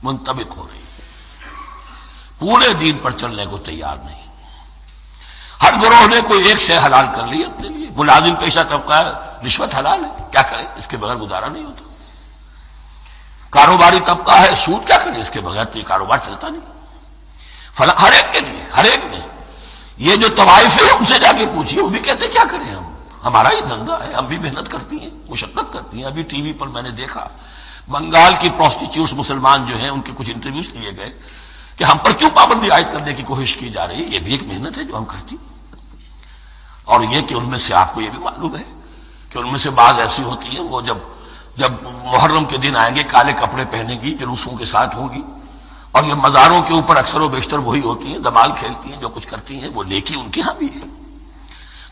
منطبق ہو رہی ہے، پورے دین پر چلنے کو تیار نہیں۔ ہر گروہ نے کوئی ایک شے حلال کر لی اپنے لیے، ملازم پیشہ طبقہ ہے، رشوت حلال ہے، کیا کرے اس کے بغیر گزارا نہیں ہوتا، کاروباری طبقہ ہے، سود کیا کرے اس کے بغیر تو یہ کاروبار چلتا نہیں، فلاں ہر ایک کے لیے، ہر ایک نے۔ یہ جو طوائف ہے ان سے جا کے پوچھیے، وہ بھی کہتے کیا کریں ہم، ہمارا یہ دھندا ہے، ہم بھی محنت کرتی ہیں، مشقت کرتی ہیں۔ ابھی ٹی وی پر میں نے دیکھا بنگال کی پروسٹیچیوٹس مسلمان جو ہیں ان کے کچھ انٹرویوز لیے گئے کہ ہم پر کیوں پابندی عائد کرنے کی کوشش کی جا رہی ہے، یہ بھی ایک محنت ہے جو ہم کرتی ہیں۔ اور یہ کہ ان میں سے آپ کو یہ بھی معلوم ہے کہ ان میں سے بعض ایسی ہوتی ہیں وہ جب محرم کے دن آئیں گے کالے کپڑے پہنیں گی، جلوسوں کے ساتھ ہوں گی، اور یہ مزاروں کے اوپر اکثر و بیشتر وہی ہوتی ہیں، دمال کھیلتی ہیں، جو کچھ کرتی ہیں، وہ نیکی ان کے ہاں بھی ہے۔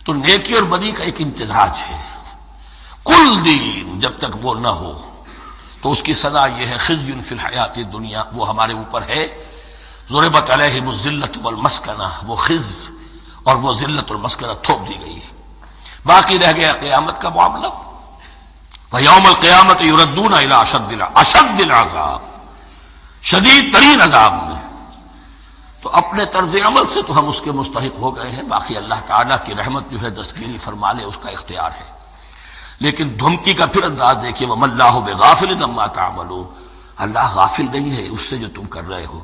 تو نیکی اور بدی کا ایک امتزاج ہے، کل دین جب تک وہ نہ ہو تو اس کی سزا یہ ہے خزي فی الحیات الدنیا، وہ ہمارے اوپر ہے، ضربت علیہم الذلۃ والمسکنہ، وہ خز اور وہ ذلت اور مسکنہ تھوپ دی گئی ہے۔ باقی رہ گیا قیامت کا معاملہ، وَيَوْمَ الْقِيَامَةِ يُرَدُّونَ إِلَىٰ أَشَدِّ الْعَذَابِ، شدید ترین عذاب میں. تو اپنے طرز عمل سے تو ہم اس کے مستحق ہو گئے ہیں، باقی اللہ تعالیٰ کی رحمت جو ہے دستگیری فرما لے اس کا اختیار ہے. لیکن دھمکی کا پھر انداز دیکھیے، وَمَا اللَّهُ بِغَافِلٍ عَمَّا تَعْمَلُونَ، اللہ غافل نہیں ہے اس سے جو تم کر رہے ہو.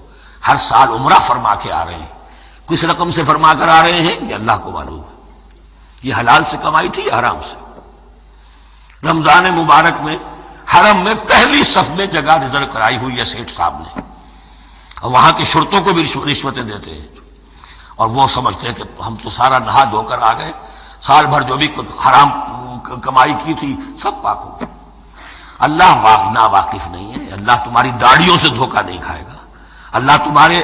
ہر سال عمرہ فرما کے آ رہے ہیں، کس رقم سے فرما کر آ رہے ہیں یہ اللہ کو معلوم ہے. یہ حلال سے کمائی تھی یا حرام سے؟ رمضان مبارک میں حرم میں پہلی صف میں جگہ ریزرو کرائی ہوئی ہے سیٹھ صاحب نے، اور وہاں کے شرطوں کو بھی رشوتیں دیتے ہیں، اور وہ سمجھتے ہیں کہ ہم تو سارا نہا دھو کر آ گئے، سال بھر جو بھی حرام کمائی کی تھی سب پاک ہو. اللہ نا واقف نہیں ہے. اللہ تمہاری داڑھیوں سے دھوکہ نہیں کھائے گا، اللہ تمہارے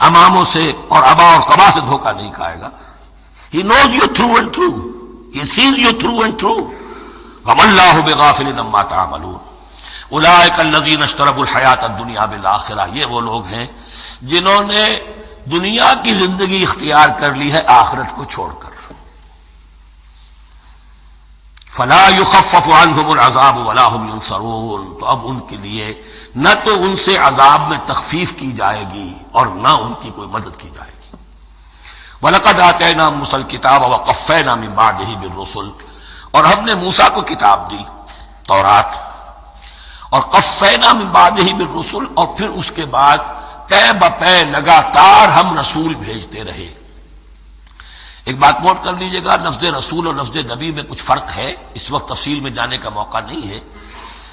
اماموں سے اور ابا اور قبا سے دھوکہ نہیں کھائے گا. He knows you through and through. He sees you through and through. وَمَا اللَّهُ بِغَافِلٍ عَمَّا تَعْمَلُونَ أُولَٰئِكَ الَّذِينَ اشْتَرَوُا الْحَيَاةَ الدُّنْيَا بِالْآخِرَةِ، یہ وہ لوگ ہیں جنہوں نے دنیا کی زندگی اختیار کر لی ہے آخرت کو چھوڑ کر. فَلَا يُخَفَّفُ عَنْهُمُ الْعَذَابُ وَلَا هُمْ يُنصَرُونَ، تو اب ان کے لیے نہ تو ان سے عذاب میں تخفیف کی جائے گی اور نہ ان کی کوئی مدد کی جائے گی. وَلَقَدْ آتَيْنَا مُوسَى الْكِتَابَ وَقَفَّيْنَا مِن بَعْدِهِ بِالرُّسُلِ، اور ہم نے موسیٰ کو کتاب دی تورات، اور قفینا من بعدہ بالرسل، اور پھر اس کے بعد پے بپے لگاتار ہم رسول بھیجتے رہے. ایک بات نوٹ کر لیجئے گا، لفظ رسول اور لفظ نبی میں کچھ فرق ہے، اس وقت تفصیل میں جانے کا موقع نہیں ہے،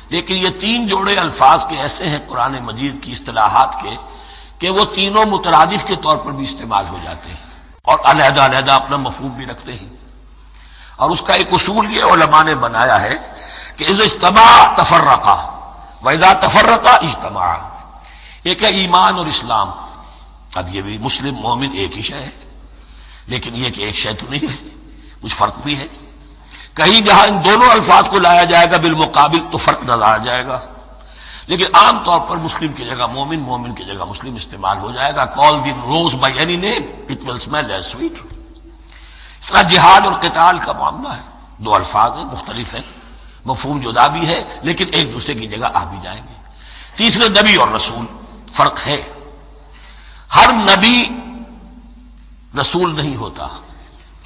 لیکن یہ تین جوڑے الفاظ کے ایسے ہیں قرآن مجید کی اصطلاحات کے کہ وہ تینوں مترادف کے طور پر بھی استعمال ہو جاتے ہیں اور علیحدہ علیحدہ اپنا مفہوم بھی رکھتے ہیں. اور اس کا ایک اصول یہ علماء نے بنایا ہے کہ اذا اجتمع تفرقا واذا تفرقا اجتمع. ایک ہے ایمان اور اسلام، اب یہ بھی مسلم مومن ایک ہی شے ہے، لیکن یہ کہ ایک شے تو نہیں ہے، کچھ فرق بھی ہے. کہیں جہاں ان دونوں الفاظ کو لایا جائے گا بالمقابل تو فرق نظر آ جائے گا، لیکن عام طور پر مسلم کی جگہ مومن، مومن کی جگہ مسلم استعمال ہو جائے گا. call the rose by any name it will smell as sweet. اس طرح جہاد اور قتال کا معاملہ ہے، دو الفاظ ہیں مختلف ہیں، مفہوم جدا بھی ہے لیکن ایک دوسرے کی جگہ آ بھی جائیں گے. تیسرے نبی اور رسول، فرق ہے. ہر نبی رسول نہیں ہوتا،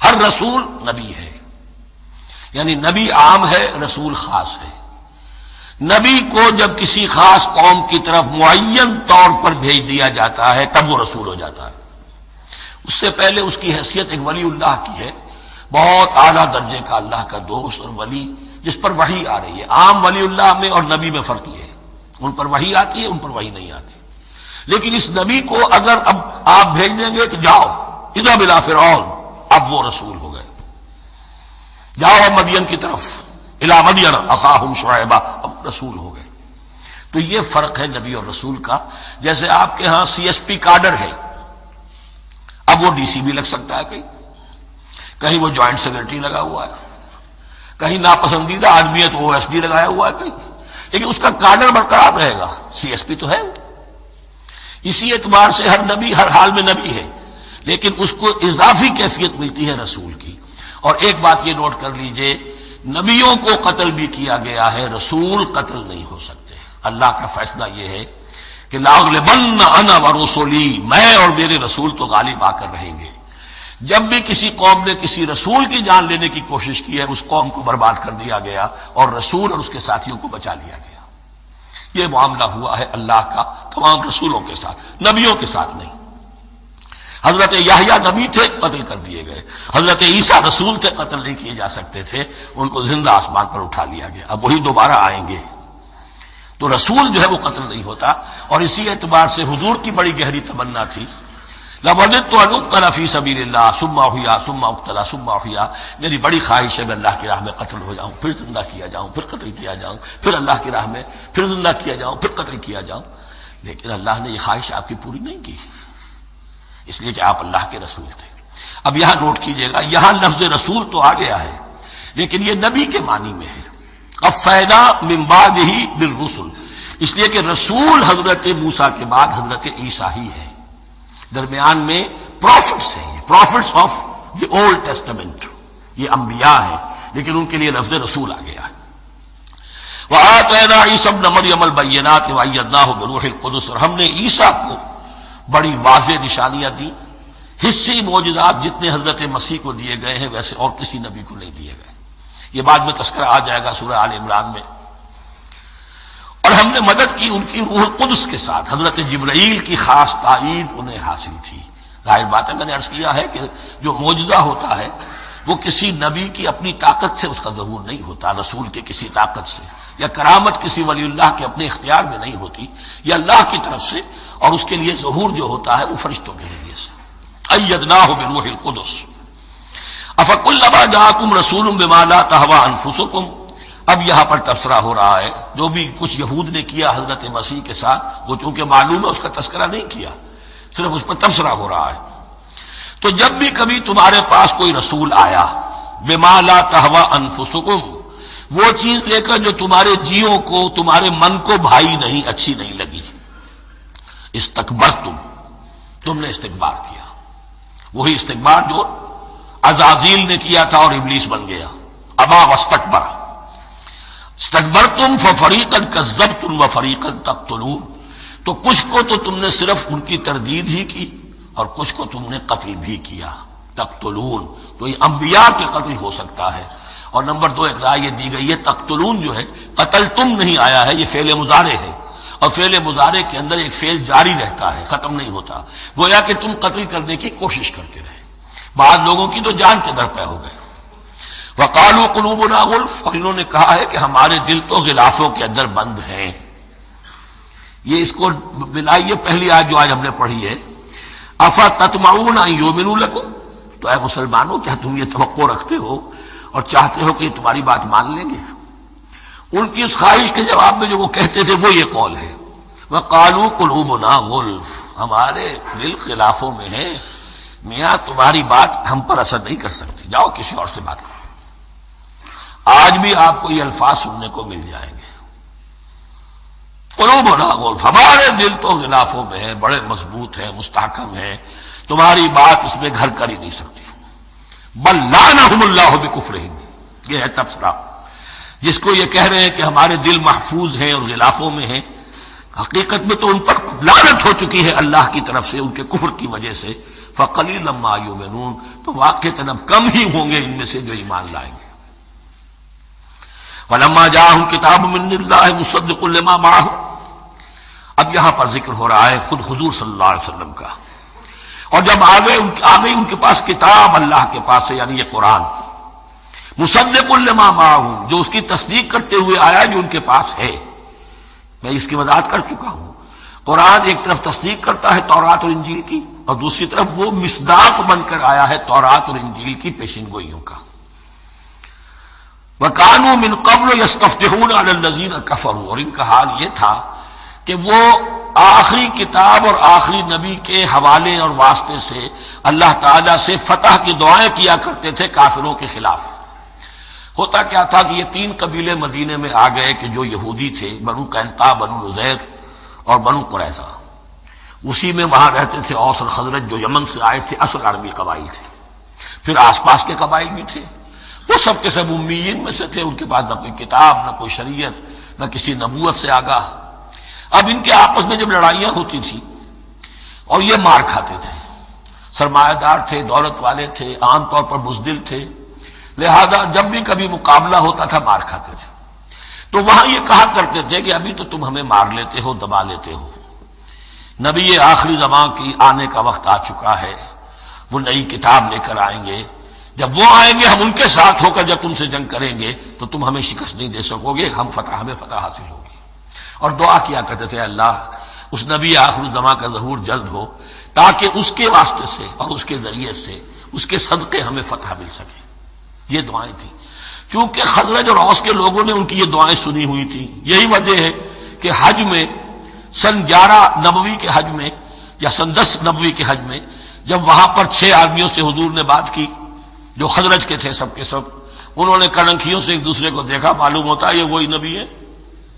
ہر رسول نبی ہے. یعنی نبی عام ہے، رسول خاص ہے. نبی کو جب کسی خاص قوم کی طرف معین طور پر بھیج دیا جاتا ہے تب وہ رسول ہو جاتا ہے. اس سے پہلے اس کی حیثیت ایک ولی اللہ کی ہے، بہت اعلیٰ درجے کا اللہ کا دوست اور ولی جس پر وحی آ رہی ہے. عام ولی اللہ میں اور نبی میں فرق یہ ہے، ان پر وحی آتی ہے، ان پر وحی نہیں آتی. لیکن اس نبی کو اگر اب آپ بھیج دیں گے کہ جاؤ اذهب الى فرعون، اب وہ رسول ہو گئے. جاؤ مدین کی طرف، الى مدین اخاہم شعیبا، اب رسول ہو گئے. تو یہ فرق ہے نبی اور رسول کا. جیسے آپ کے ہاں سی ایس پی کاڈر ہے، اب وہ ڈی سی بھی لگ سکتا ہے، کہیں وہ جوائنٹ سیکرٹری لگا ہوا ہے، کہیں ناپسندیدہ آدمی ہے تو او ایس ڈی لگایا ہوا ہے کہیں، لیکن اس کا کاڈر برقرار رہے گا، سی ایس پی تو ہے. اسی اعتبار سے ہر نبی ہر حال میں نبی ہے، لیکن اس کو اضافی کیفیت ملتی ہے رسول کی. اور ایک بات یہ نوٹ کر لیجئے، نبیوں کو قتل بھی کیا گیا ہے، رسول قتل نہیں ہو سکتے. اللہ کا فیصلہ یہ ہے کہ لاغلبن انا ورسلی، میں اور میرے رسول تو غالب آ کر رہیں گے. جب بھی کسی قوم نے کسی رسول کی جان لینے کی کوشش کی ہے اس قوم کو برباد کر دیا گیا اور رسول اور اس کے ساتھیوں کو بچا لیا گیا. یہ معاملہ ہوا ہے اللہ کا تمام رسولوں کے ساتھ، نبیوں کے ساتھ نہیں. حضرت یحییٰ نبی تھے، قتل کر دیے گئے. حضرت عیسیٰ رسول تھے، قتل نہیں کیے جا سکتے تھے، ان کو زندہ آسمان پر اٹھا لیا گیا. اب وہی دوبارہ آئیں گے. تو رسول جو ہے وہ قتل نہیں ہوتا. اور اسی اعتبار سے حضور کی بڑی گہری تمنا تھی، لَوَدِدتُّ أَنْ أُقْتَلَ فِي سَبِيلِ اللَّهِ ثُمَّ أُحْيَا ثُمَّ أُقْتَلَ ثُمَّ أُحْيَا. میری بڑی خواہش ہے میں اللہ کی راہ میں قتل ہو جاؤں، پھر زندہ کیا جاؤں، پھر قتل کیا جاؤں، پھر اللہ کی راہ میں پھر زندہ کیا جاؤں، پھر قتل کیا جاؤں. لیکن اللہ نے یہ خواہش آپ کی پوری نہیں کی، اس لیے کہ آپ اللہ کے رسول تھے. اب یہاں نوٹ کیجئے گا، یہاں لفظ رسول تو آ گیا ہے لیکن یہ نبی کے معنی میں ہے. قفینا من بعدہ بالرسل، اس لیے کہ رسول حضرت موسیٰ کے بعد حضرت عیسیٰ ہی ہے. درمیان میں پروفٹس ہیں، prophets of the old testament, یہ انبیاء ہیں لیکن ان کے لیے لفظ رسول آ گیا ہے. وآتینا عیسی ابن مریم البینات وأیدناہ بروح القدس، اور ہم نے عیسیٰ کو بڑی واضح نشانیاں دی، حصی معجزات جتنے حضرت مسیح کو دیے گئے ہیں ویسے اور کسی نبی کو نہیں دیے گئے۔ یہ بعد میں تذکرہ آ جائے گا سورہ آل عمران میں۔ اور ہم نے مدد کی ان کی روح القدس کے ساتھ، حضرت جبرائیل کی خاص تائید انہیں حاصل تھی۔ ظاہر بات ہے، میں نے عرض کیا ہے کہ جو معجزہ ہوتا ہے وہ کسی نبی کی اپنی طاقت سے اس کا ظہور نہیں ہوتا، رسول کے کسی طاقت سے، یا کرامت کسی ولی اللہ کے اپنے اختیار میں نہیں ہوتی، یا اللہ کی طرف سے، اور اس کے لیے ظہور جو ہوتا ہے وہ فرشتوں کے ذریعے سے۔ ایدناہ بروح القدس افکلما جاءکم رسول بما لا تہوی انفسکم۔ اب یہاں پر تبصرہ ہو رہا ہے، جو بھی کچھ یہود نے کیا حضرت مسیح کے ساتھ، وہ چونکہ معلوم ہے اس کا تذکرہ نہیں کیا، صرف اس پر تبصرہ ہو رہا ہے۔ تو جب بھی کبھی تمہارے پاس کوئی رسول آیا، بما لا تہوی انفسکم، وہ چیز لے کر جو تمہارے جیوں کو، تمہارے من کو بھائی نہیں، اچھی نہیں لگی، استکبرتم، تم نے استکبار کیا، وہی استکبار جو عزازیل نے کیا تھا اور ابلیس بن گیا، ابا واستکبر۔ استکبرتم ففریقا کذبتم وفریقا تقتلون، تو کچھ کو تو تم نے صرف ان کی تردید ہی کی اور کچھ کو تم نے قتل بھی کیا، تقتلون، تو یہ انبیاء کے قتل ہو سکتا ہے۔ اور نمبر دو ایک رائے یہ دی گئی ہے، تقتلون جو ہے قتل تم نہیں آیا ہے، یہ فعل مضارع ہے، اور فعل مضارع کے اندر ایک فعل جاری رہتا ہے، ختم نہیں ہوتا، گویا کہ تم قتل کرنے کی کوشش کرتے رہے۔ بعض لوگوں کی تو جان کے در پہ ہو گئے۔ وقالوا قلوبنا غلف، اور انہوں نے کہا ہے کہ ہمارے دل تو غلافوں کے اندر بند ہیں۔ یہ اس کو ملائیے پہلی آیت جو آج ہم نے پڑھی ہے، افتطمعون ان یؤمنوا لکم، تو اے مسلمانوں کیا تم یہ توقع رکھتے ہو اور چاہتے ہو کہ یہ تمہاری بات مان لیں گے؟ ان کی اس خواہش کے جواب میں جو وہ کہتے تھے وہ یہ قول ہے، وقالوا قلوبنا غلف، ہمارے دل غلافوں میں ہیں، میاں تمہاری بات ہم پر اثر نہیں کر سکتی، جاؤ کسی اور سے بات کرو۔ آج بھی آپ کو یہ الفاظ سننے کو مل جائیں گے، قلوبنا غلف، ہمارے دل تو غلافوں میں ہیں، بڑے مضبوط ہیں، مستحکم ہیں، تمہاری بات اس میں گھر کر ہی نہیں سکتی۔ بل لعنہم اللہ بکفرہم، یہ ہے تبصرہ۔ جس کو یہ کہہ رہے ہیں کہ ہمارے دل محفوظ ہیں اور غلافوں میں ہیں، حقیقت میں تو ان پر لعنت ہو چکی ہے اللہ کی طرف سے ان کے کفر کی وجہ سے۔ فقلیلا ما یؤمنون، تو واقعتاً اب کم ہی ہوں گے ان میں سے جو ایمان لائیں گے۔ وَلَمَّا جَاءَهُمْ كِتَابٌ مِّنْ اللَّهِ مُصَدِّقٌ لِّمَا مَعَهُمْ، اب یہاں پر ذکر ہو رہا ہے خود حضور صلی اللہ علیہ وسلم کا، اور جب آ گئی ان کے پاس کتاب اللہ کے پاس سے، یعنی یہ قرآن، مصدق لما معہم، جو اس کی تصدیق کرتے ہوئے آیا جو ان کے پاس ہے۔ میں اس کی وضاحت کر چکا ہوں، قرآن ایک طرف تصدیق کرتا ہے تورات اور انجیل کی، اور دوسری طرف وہ مصداق بن کر آیا ہے تورات اور انجیل کی پیشین گوئیوں کا۔ وَكَانُوا مِن قَبْلُ يَسْتَفْتِحُونَ عَلَى الَّذِينَ كَفَرُوا، اور ان کا حال یہ تھا کہ وہ آخری کتاب اور آخری نبی کے حوالے اور واسطے سے اللہ تعالیٰ سے فتح کی دعائیں کیا کرتے تھے کافروں کے خلاف۔ ہوتا کیا تھا کہ یہ تین قبیلے مدینے میں آ گئے کہ جو یہودی تھے، بنو قینقاع، بنو نذیر اور بنو قریظہ، اسی میں وہاں رہتے تھے اوس اور خزرج جو یمن سے آئے تھے، اصل عربی قبائل تھے، پھر آس پاس کے قبائل بھی تھے، وہ سب کے سب امیین میں سے تھے، ان کے پاس نہ کوئی کتاب، نہ کوئی شریعت، نہ کسی نبوت سے آگاہ۔ اب ان کے آپس میں جب لڑائیاں ہوتی تھی اور یہ مار کھاتے تھے، سرمایہ دار تھے، دولت والے تھے، عام طور پر بزدل تھے، لہذا جب بھی کبھی مقابلہ ہوتا تھا مار کھاتے تھے۔ تو وہاں یہ کہا کرتے تھے کہ ابھی تو تم ہمیں مار لیتے ہو، دبا لیتے ہو، نبی آخری زمان کی آنے کا وقت آ چکا ہے، وہ نئی کتاب لے کر آئیں گے، جب وہ آئیں گے ہم ان کے ساتھ ہو کر جب تم سے جنگ کریں گے تو تم ہمیں شکست نہیں دے سکو گے، ہمیں فتح حاصل ہوگی۔ اور دعا کیا کرتے تھے اللہ اس نبی آخری زمان کا ظہور جلد ہو، تاکہ اس کے واسطے سے اور اس کے ذریعے سے اس کے صدقے ہمیں فتح مل سکے۔ یہ دعائیں تھیں، چونکہ خزرج اور اوس کے لوگوں نے ان کی یہ دعائیں سنی ہوئی تھیں۔ یہی وجہ ہے کہ حج میں سن 11 نبوی کے حج میں یا سن 10 نبوی کے حج میں جب وہاں پر 6 آدمیوں سے حضور نے بات کی جو خزرج کے تھے، سب کے سب انہوں نے کڑنکھیوں سے ایک دوسرے کو دیکھا، معلوم ہوتا ہے یہ وہی نبی ہے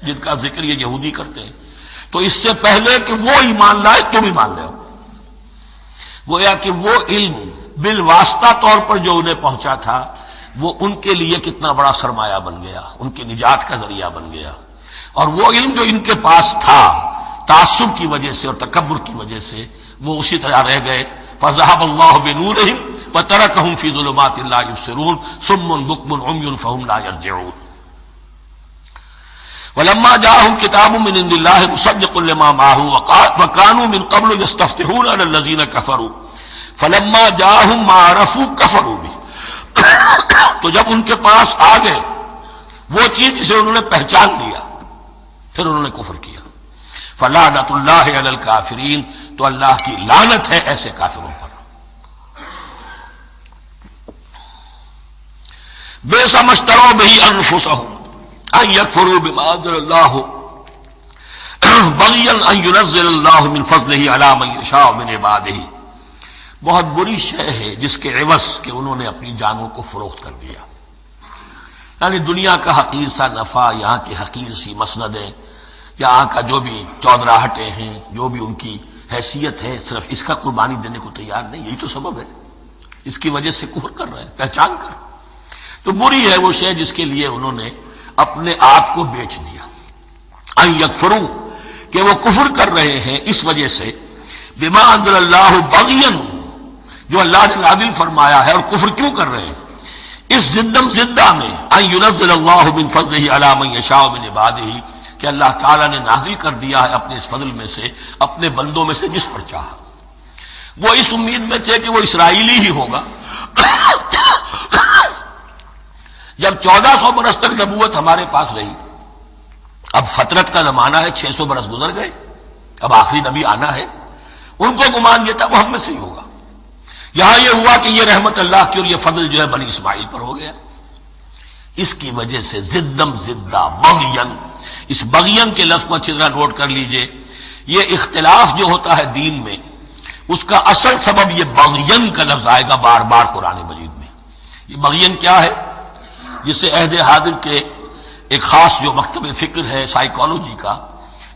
جن کا ذکر یہ یہودی کرتے ہیں، تو اس سے پہلے کہ وہ ایمان لائے تم ایمان لے آؤ۔ گویا کہ وہ علم بالواسطہ طور پر جو انہیں پہنچا تھا وہ ان کے لیے کتنا بڑا سرمایہ بن گیا، ان کی نجات کا ذریعہ بن گیا۔ اور وہ علم جو ان کے پاس تھا تعصب کی وجہ سے اور تکبر کی وجہ سے وہ اسی طرح رہ گئے. فذهب الله بنورهم وتركهم في ظلمات لا يبصرون صم بكم عمي فهم لا يرجعون. ولما جاءهم كتاب من عند الله مصدق لما معهم وكانوا من قبل يستفتحون على الذين كفروا فلما جاءهم ما عرفوا كفروا به. تو جب ان کے پاس آ گئے وہ چیز جسے انہوں نے پہچان لیا پھر انہوں نے کفر کیا. فلعنت اللہ علی الکافرین، تو اللہ کی لعنت ہے ایسے کافروں پر. بئس ما اشتروا به انفسهم ان یکفروا بما انزل اللہ بغیا ان ينزل اللہ من فضلہ علی من یشاء من عبادہ. بہت بری شے ہے جس کے عوض کہ انہوں نے اپنی جانوں کو فروخت کر دیا. یعنی دنیا کا حقیر سا نفع، یہاں کی حقیر سی مسندیں، یہاں کا جو بھی چودراہٹیں ہیں، جو بھی ان کی حیثیت ہے، صرف اس کا قربانی دینے کو تیار نہیں. یہی تو سبب ہے، اس کی وجہ سے کفر کر رہے ہیں پہچان کر. تو بری ہے وہ شے جس کے لیے انہوں نے اپنے آپ کو بیچ دیا. ان یکفروا، کہ وہ کفر کر رہے ہیں اس وجہ سے بما انزل اللہ بغیا، جو اللہ نے نازل فرمایا ہے. اور کفر کیوں کر رہے ہیں؟ اس زدم زدہ میں ان ينزل اللہ من فضلہ علی من یشاء من عبادہ، کہ اللہ تعالیٰ نے نازل کر دیا ہے اپنے اس فضل میں سے اپنے بندوں میں سے جس پر چاہا. وہ اس امید میں تھے کہ وہ اسرائیلی ہی ہوگا. جب 1400 برس تک نبوت ہمارے پاس رہی، اب فترت کا زمانہ ہے، 600 برس گزر گئے، اب آخری نبی آنا ہے. ان کو گمان یہ تھا وہ ہم میں سے ہی ہوگا. یہاں یہ ہوا کہ یہ رحمت اللہ کی اور یہ فضل جو ہے بنی اسماعیل پر ہو گیا. اس کی وجہ سے زدم زدہ بغین، اس بغین کے لفظ کو اچھی طرح نوٹ کر لیجئے. یہ اختلاف جو ہوتا ہے دین میں، اس کا اصل سبب یہ بغین کا لفظ آئے گا بار بار قرآن مجید میں. یہ بغین کیا ہے؟ جسے عہد حاضر کے ایک خاص جو مکتب فکر ہے سائیکالوجی کا،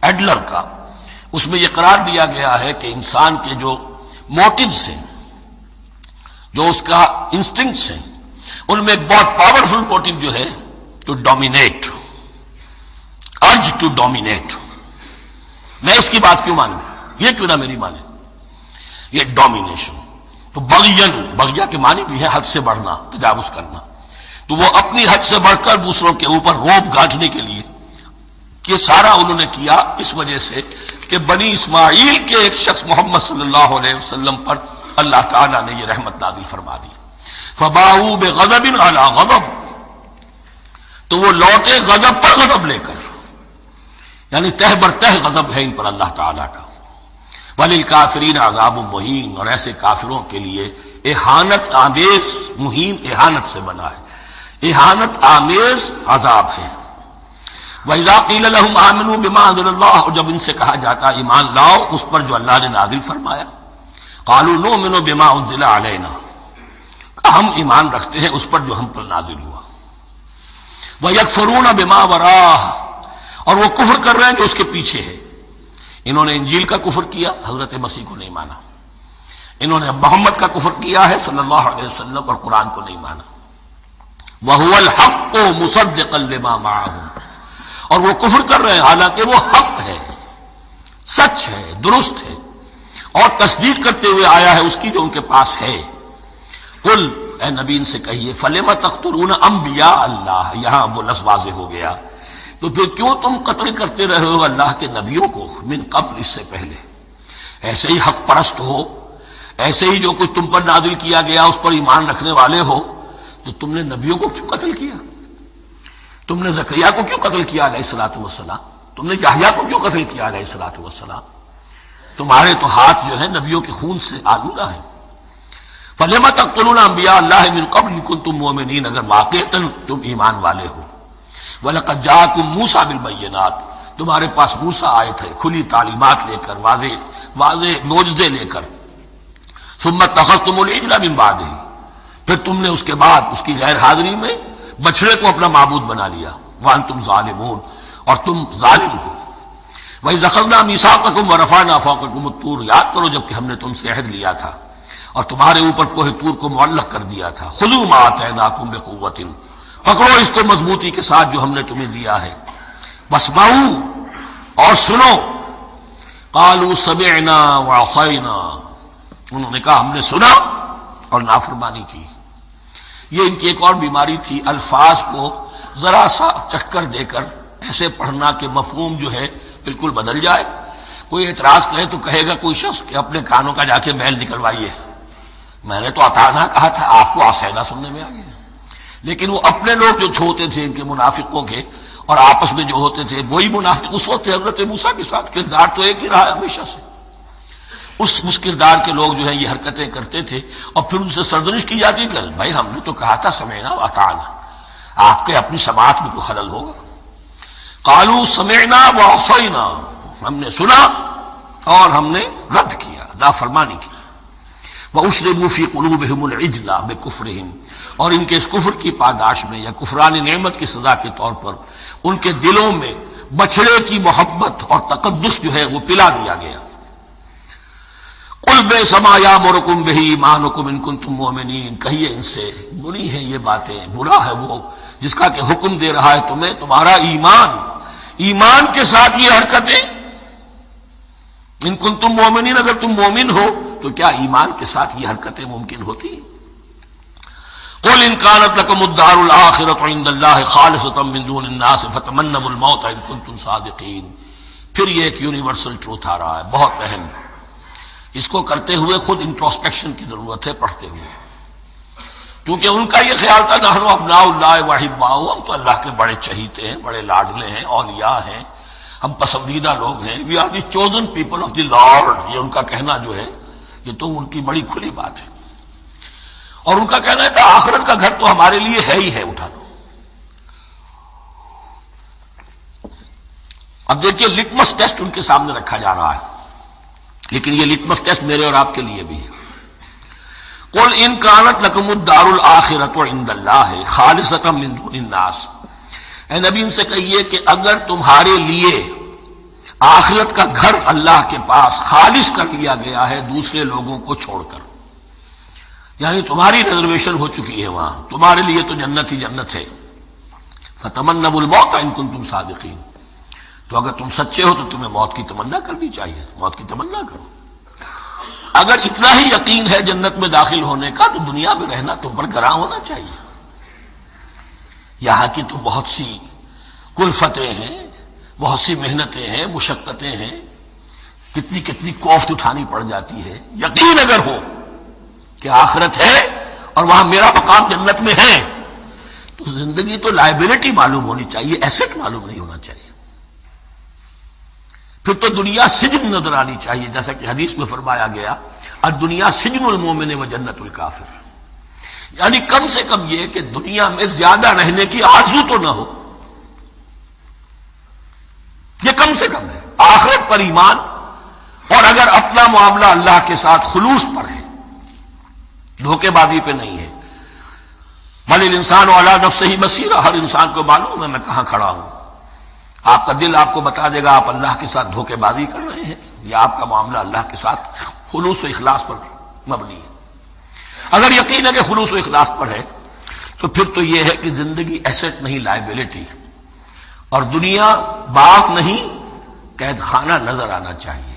ایڈلر کا، اس میں یہ قرار دیا گیا ہے کہ انسان کے جو موٹیوز ہیں، جو اس کا انسٹنکٹس ہیں، ان میں ایک بہت پاورفل موٹیو جو ہے to dominate, urge to dominate. میں اس کی بات کیوں مانوں، یہ کیوں نہ میری مانے، یہ ڈومینیشن. تو بغین، بغیا کے معنی بھی ہے حد سے بڑھنا، تجاوز کرنا. تو وہ اپنی حد سے بڑھ کر دوسروں کے اوپر روب گانٹھنے کے لیے یہ سارا انہوں نے کیا اس وجہ سے کہ بنی اسماعیل کے ایک شخص محمد صلی اللہ علیہ وسلم پر اللہ تعالیٰ نے یہ رحمت نازل فرما دی. فباؤوا بغضب علی غضب، تو وہ لوٹے غضب پر غضب لے کر، یعنی تہ بر تہ غضب ہے ان پر اللہ تعالیٰ کا. وللکافرین عذاب مہین، اور ایسے کافروں کے لیے اہانت آمیز، مہین اہانت سے بنا ہے، اہانت آمیز عذاب ہے. وَإِذَا قِيلَ لَهُمْ آمِنُوا بِمَا أَنزَلَ اللَّهُ، اور جب ان سے کہا جاتا ایمان لاؤ اس پر جو اللہ نے نازل فرمایا، قَالُوا نُؤْمِنُ بِمَا أُنزِلَ عَلَيْنَا، ہم ایمان رکھتے ہیں اس پر جو ہم پر نازل ہوا. وَيَكْفُرُونَ بِمَا وَرَاهُ، اور وہ کفر کر رہے ہیں جو اس کے پیچھے ہے. انہوں نے انجیل کا کفر کیا، حضرت مسیح کو نہیں مانا. انہوں نے محمد کا کفر کیا ہے صلی اللہ علیہ وسلم، اور قرآن کو نہیں مانا. وَهُوَ الْحَقُّ مُصَدِّقًا لِمَا مَعَهُمْ، اور وہ کفر کر رہے ہیں حالانکہ وہ حق ہے، سچ ہے، درست ہے، اور تصدیق کرتے ہوئے آیا ہے اس کی جو ان کے پاس ہے. قل، اے نبی ان سے کہیے، فَلِمَ تَقْتُلُونَ أَنبِيَاءَ اللَّهِ، یہاں وہ لفظ واضح ہو گیا. تو پھر کیوں تم قتل کرتے رہے ہو اللہ کے نبیوں کو، من قبل، اس سے پہلے. ایسے ہی حق پرست ہو، ایسے ہی جو کچھ تم پر نازل کیا گیا اس پر ایمان رکھنے والے ہو، تو تم نے نبیوں کو کیوں قتل کیا؟ تم نے زکریا کو کیوں قتل کیا علیہ الصلوۃ والسلام؟ تم نے یحییٰ کو کیوں قتل کیا علیہ الصلوۃ والسلام؟ تمہارے تو ہاتھ جو ہے نبیوں کے خون سے آلودہ ہیں. فَلِمَ تَقْتُلُونَ أَنبِيَاءَ اللَّهِ مِن قَبْلِ إِن كُنتُم مُّؤْمِنِينَ، اگر واقعتاً تم ایمان والے ہو. وَلَقَدْ جَاءَكُم مُوسَىٰ بِالْبَيِّنَاتِ، تمہارے پاس موسیٰ آئے تھے کھلی تعلیمات لے کر، واضح معجزے لے کر. ثُمَّ اتَّخَذْتُمُ الْعِجْلَ مِن بَعْدِهِ، پھر تم نے اس کے بعد اس کی غیر حاضری میں بچڑے کو اپنا معبود بنا لیا. وَأَنْتُمْ ظَالِمُونَ، اور تم ظالم ہو. وَإِذْ أَخَذْنَا مِيثَاقَكُمْ وَرَفَعْنَا فَوْقَكُمُ الطُّورَ، یاد کرو جب کہ ہم نے تم سے عہد لیا تھا اور تمہارے اوپر کوہ طور کو معلق کر دیا تھا. خُذُوا مَا آتَيْنَاكُمْ بِقُوَّةٍ، پکڑو اس کو مضبوطی کے ساتھ جو ہم نے تمہیں دیا ہے. واسمعوا، اور سنو، قالوا سمعنا وعصینا، انہوں نے کہا ہم نے سنا اور نافرمانی کی۔ یہ ان کی ایک اور بیماری تھی، الفاظ کو ذرا سا چکر دے کر ایسے پڑھنا کہ مفہوم جو ہے بالکل بدل جائے۔ کوئی اعتراض کرے تو کہے گا کوئی شخص کہ اپنے کانوں کا جا کے میل نکلوائیے، میں نے تو اطعنا کہا تھا، آپ کو عصینا سننے میں آ گیا۔ لیکن وہ اپنے لوگ جو ہوتے تھے ان کے منافقوں کے، اور آپس میں جو ہوتے تھے وہی منافق اس وقت حضرت موسیٰ کے ساتھ، کردار تو ایک ہی رہا ہے ہمیشہ سے۔ اس کردار کے لوگ جو ہیں یہ حرکتیں کرتے تھے، اور پھر ان سے سرزنش کی جاتی کہ بھائی ہم نے تو کہا تھا سمعنا واطعنا، آپ کے اپنی سماعت میں کوئی خلل ہوگا۔ قالوا سمعنا وعصینا، ہم نے سنا اور ہم نے رد کیا، نافرمانی کی۔ وَأُشْرِبُوا فِي قُلُوبِهِمُ الْعِجْلَ بِكُفْرِهِمْ، اور ان کے اس کفر کی پاداش میں یا کفران نعمت کی سزا کے طور پر ان کے دلوں میں بچھڑے کی محبت اور تقدس جو ہے وہ پلا دیا گیا۔ قُلْ بِئْسَ مَا يَأْمُرُكُم بِهِ إِيمَانُكُمْ إِن كُنتُم مُّؤْمِنِينَ، کہیے ان سے بری ہیں یہ باتیں، برا ہے وہ جس کا کہ حکم دے رہا ہے تمہیں تمہارا ایمان کے ساتھ یہ حرکتیں۔ ان کنتم مومنین، اگر تم مومن ہو تو کیا ایمان کے ساتھ یہ حرکتیں ممکن ہوتی ہیں؟ قل ان كانت لكم الدار الآخرة عند الله خالصة من دون الناس فتمنوا الموت ان كنتم صادقین۔ پھر یہ ایک یونیورسل ٹروتھ آ رہا ہے، بہت اہم، اس کو کرتے ہوئے خود انٹروسپیکشن کی ضرورت ہے پڑھتے ہوئے، کیونکہ ان کا یہ خیال تھا نحن ابناء اللہ واحباؤہ، ہم تو اللہ کے بڑے چہیتے ہیں، بڑے لاڈلے ہیں، اولیاء ہیں، ہم پسندیدہ لوگ ہیں، we are the chosen people of the lord, یہ ان کا کہنا جو ہے یہ تو ان کی بڑی کھلی بات ہے۔ اور ان کا کہنا ہے کہ آخرت کا گھر تو ہمارے لیے ہے ہی ہے، اٹھا لو۔ اب دیکھیے لٹمس ٹیسٹ ان کے سامنے رکھا جا رہا ہے، لیکن یہ لٹمس ٹیسٹ میرے اور آپ کے لیے بھی ہے۔ قل ان كانت لكم الدار الآخرة عند الله خالصة من دون الناس، اے نبی ان سے کہیے کہ اگر تمہارے لیے آخرت کا گھر اللہ کے پاس خالص کر لیا گیا ہے دوسرے لوگوں کو چھوڑ کر، یعنی تمہاری ریزرویشن ہو چکی ہے وہاں، تمہارے لیے تو جنت ہی جنت ہے، فتمنوا الموت ان کنتم صادقین، تو اگر تم سچے ہو تو تمہیں موت کی تمنا کرنی چاہیے، موت کی تمنا کرو۔ اگر اتنا ہی یقین ہے جنت میں داخل ہونے کا تو دنیا میں رہنا تم پر گراں ہونا چاہیے۔ یہاں کی تو بہت سی کلفتیں ہیں، بہت سی محنتیں ہیں، مشقتیں ہیں، کتنی کتنی کوفت اٹھانی پڑ جاتی ہے۔ یقین اگر ہو کہ آخرت ہے اور وہاں میرا مقام جنت میں ہے تو زندگی تو لائبلٹی معلوم ہونی چاہیے، ایسٹ معلوم نہیں ہونا چاہیے۔ پھر تو دنیا سجن نظر آنی چاہیے، جیسا کہ حدیث میں فرمایا گیا الدنیا سجن المومن و جنت الکافر، یعنی کم سے کم یہ کہ دنیا میں زیادہ رہنے کی آرزو تو نہ ہو، یہ کم سے کم ہے۔ آخرت پر ایمان، اور اگر اپنا معاملہ اللہ کے ساتھ خلوص پر ہے، دھوکے بازی پہ نہیں ہے۔ بل الانسان علی نفسہ بصیرہ، ہر انسان کو معلوم ہے میں کہاں کھڑا ہوں، آپ کا دل آپ کو بتا دے گا آپ اللہ کے ساتھ دھوکے بازی کر رہے ہیں یا آپ کا معاملہ اللہ کے ساتھ خلوص و اخلاص پر مبنی ہے۔ اگر یقین ہے کہ خلوص و اخلاص پر ہے تو پھر تو یہ ہے کہ زندگی ایسٹ نہیں لائبلٹی، اور دنیا باغ نہیں قید خانہ نظر آنا چاہیے،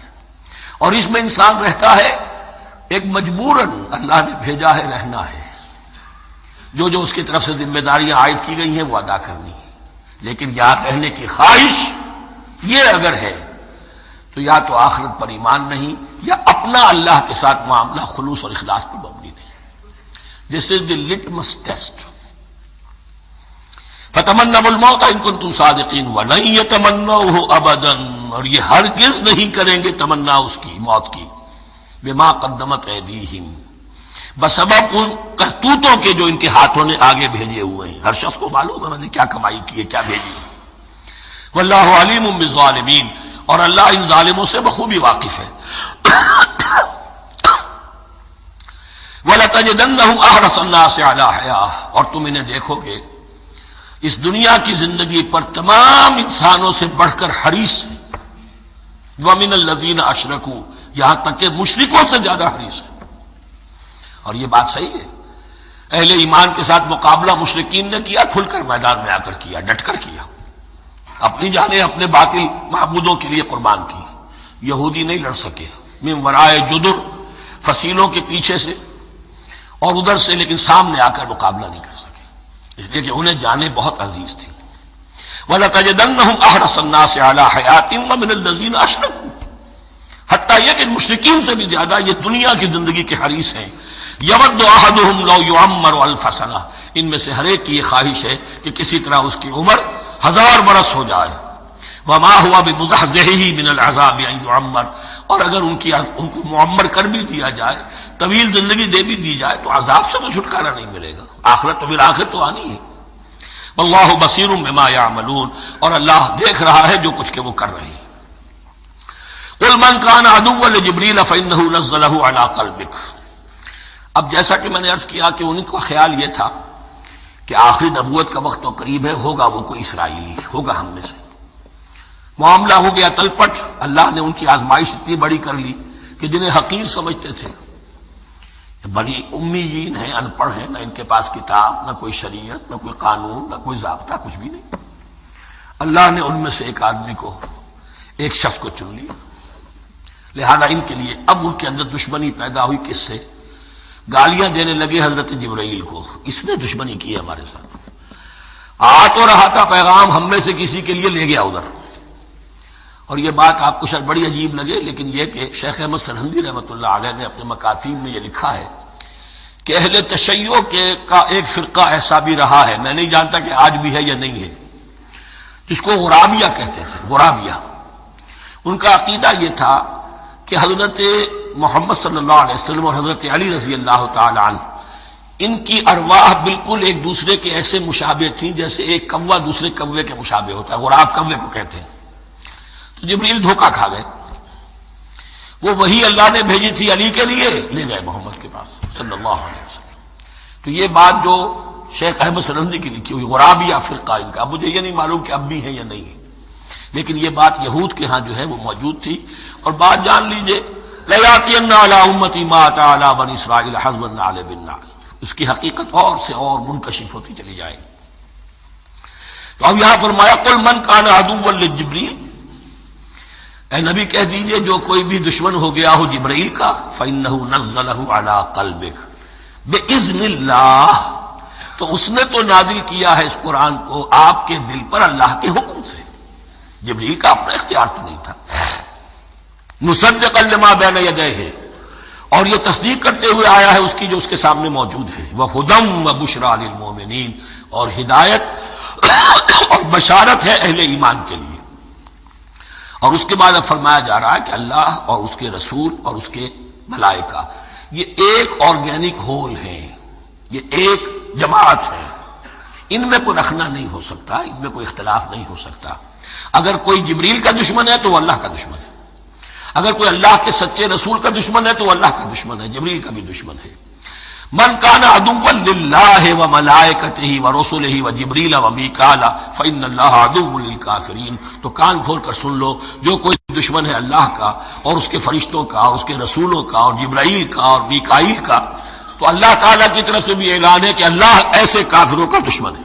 اور اس میں انسان رہتا ہے ایک مجبوراً، اللہ نے بھیجا ہے رہنا ہے، جو اس کی طرف سے ذمہ داریاں عائد کی گئی ہیں وہ ادا کرنی ہے، لیکن یہاں رہنے کی خواہش یہ اگر ہے تو یا تو آخرت پر ایمان نہیں یا اپنا اللہ کے ساتھ معاملہ خلوص اور اخلاص پر مبنی نہیں۔ دس از دی لٹمس ٹیسٹ۔ فتمنوا الموت ان کنتم صادقین ولن یتمنوہ ابدا، اور یہ ہرگز نہیں کریں گے تمنا اس کی، موت کی، بما قدمت ایدیہم، بسبب ان کرتوتوں کے جو ان کے ہاتھوں نے آگے بھیجے ہوئے ہیں۔ ہر شخص کو معلوم ہے میں نے کیا کمائی کی ہے، کیا بھیجی ہے۔ واللہ علیم بالظالمین، اور اللہ ان ظالموں سے بخوبی واقف ہے۔ وَلَتَجِدَنَّهُمْ أَحْرَصَ النَّاسِ عَلَىٰ حَيَاةٍ، اور تم انہیں دیکھو گے اس دنیا کی زندگی پر تمام انسانوں سے بڑھ کر حریص ہیں۔ وَمِنَ الَّذِينَ أَشْرَكُوا، یہاں تک کہ مشرکوں سے زیادہ حریص ہیں۔ اور یہ بات صحیح ہے، اہل ایمان کے ساتھ مقابلہ مشرکین نے کیا، کھل کر میدان میں آ کر کیا، ڈٹ کر کیا۔ اپنی جانیں اپنے باطل معبودوں کے لیے قربان کی. یہودی نہیں لڑ سکے من ورائے جدر، فصیلوں کے پیچھے سے اور ادھر سے، لیکن سامنے آ کر مقابلہ نہیں کر سکے، اس لیے کہ انہیں جانیں بہت عزیز تھی. وَلَتَجِدَنَّهُمْ أَحْرَصَ النَّاسِ عَلَىٰ حَيَاةٍ وَمِنَ الَّذِينَ أَشْرَكُوا، حتیٰ یہ کہ مشرکین سے بھی زیادہ یہ دنیا کی زندگی کے حریص ہیں. یود احدہم لو یعمر الف سنہ، ان میں سے ہر ایک کی یہ خواہش ہے کہ کسی طرح اس کی عمر 1000 برس ہو جائے. وما ہوا بمزحزحہ من العذاب ان یعمر، اور اگر ان کو معمر کر بھی دیا جائے، طویل زندگی دے بھی دی جائے، تو عذاب سے تو چھٹکارا نہیں ملے گا، آخرت تو بالآخر تو آنی ہے. واللہ بصیر بما یعملون، اور اللہ دیکھ رہا ہے جو کچھ کہ وہ کر رہے ہیں. قل من کان عدوا لجبریل فانہ نزلہ علی قلبک. اب جیسا کہ میں نے عرض کیا کہ ان کا خیال یہ تھا کہ آخری نبوت کا وقت تو قریب ہے، ہوگا وہ کوئی اسرائیلی، ہوگا ہم میں سے. معاملہ ہو گیا تلپٹ، اللہ نے ان کی آزمائش اتنی بڑی کر لی کہ جنہیں حقیر سمجھتے تھے، بڑی امیین ہیں، ان پڑھ ہیں، نہ ان کے پاس کتاب، نہ کوئی شریعت، نہ کوئی قانون، نہ کوئی ضابطہ، کچھ بھی نہیں. اللہ نے ان میں سے ایک آدمی کو، ایک شخص کو چن لیا. لہذا ان کے لیے اب ان کے اندر دشمنی پیدا ہوئی. کس سے؟ گالیاں دینے لگے حضرت جبرائیل کو، اس نے دشمنی کی ہمارے ساتھ. آ تو رہا تھا پیغام ہم میں سے کسی کے لیے، لے گیا ادھر. اور یہ بات آپ کو شاید بڑی عجیب لگے، لیکن یہ کہ شیخ احمد سرہندی رحمۃ اللہ علیہ نے اپنے مکاتیب میں یہ لکھا ہے کہ اہل تشیع کا ایک فرقہ ایسا بھی رہا ہے، میں نہیں جانتا کہ آج بھی ہے یا نہیں ہے، جس کو غرابیہ کہتے تھے. غرابیہ، ان کا عقیدہ یہ تھا کہ حضرت محمد صلی اللہ علیہ وسلم اور حضرت علی رضی اللہ تعالی عنہ، ان کی ارواح بالکل ایک دوسرے کے ایسے مشابہ تھیں جیسے ایک کوا دوسرے کوے کے مشابہ ہوتا ہے. غراب کوے کو کہتے ہیں. تو جبریل دھوکہ کھا گئے. وہ وہی اللہ نے بھیجی تھی علی کے لیے، لے گئے محمد کے پاس صلی اللہ علیہ وسلم. تو یہ بات جو شیخ احمد سرہندی کی لکھی ہوئی غرابیہ فرقہ ان کا، مجھے یہ نہیں معلوم کہ اب بھی ہے یا نہیں ہے، لیکن یہ بات یہود کے ہاں جو ہے وہ موجود تھی. اور بات جان لیجئے، لَيَأْتِيَنَّ عَلَىٰ أُمَّتِي مَا أَتَىٰ عَلَىٰ بَنِي إِسْرَائِيلَ حَسْبَ النَّعْلِ بِالنَّعْلِ، اس کی حقیقت اور سے اور منکشف ہوتی چلی جائے. تو اب یہاں فرمایا قُلْ مَنْ كَانَ عَدُوًّا لِجِبْرِيلَ، اے نبی کہہ دیجئے جو کوئی بھی دشمن ہو گیا ہو جبرائیل کا، فَإِنَّهُ نَزَّلَهُ عَلَىٰ قَلْبِكَ بِإِذْنِ اللَّهِ، تو اس نے تو نازل کیا ہے اس قرآن کو آپ کے دل پر اللہ کے حکم سے. جبرائیل کا اپنا اختیار تو نہیں تھا. مصدقا لما بین یدیہ، اور یہ تصدیق کرتے ہوئے آیا ہے اس کی جو اس کے سامنے موجود ہے. وہدی وبشریٰ للمؤمنین، اور ہدایت اور بشارت ہے اہل ایمان کے لیے. اور اس کے بعد اب فرمایا جا رہا ہے کہ اللہ اور اس کے رسول اور اس کے ملائکہ یہ ایک آرگینک ہول ہیں، یہ ایک جماعت ہے، ان میں کوئی رکھنا نہیں ہو سکتا، ان میں کوئی اختلاف نہیں ہو سکتا. اگر کوئی جبریل کا دشمن ہے تو وہ اللہ کا دشمن ہے، اگر کوئی اللہ کے سچے رسول کا دشمن ہے تو وہ اللہ کا دشمن ہے، جبریل کا بھی دشمن ہے. من کان عدوا للہ وملائکتہ ورسلہ وجبریل ومیکال فإن اللہ عدو للکافرین. تو کان کھول کر سن لو، جو کوئی دشمن ہے اللہ کا اور اس کے فرشتوں کا اور اس کے رسولوں کا اور جبرائیل کا اور میکائیل کا، تو اللہ تعالیٰ کی طرف سے بھی اعلان ہے کہ اللہ ایسے کافروں کا دشمن ہے.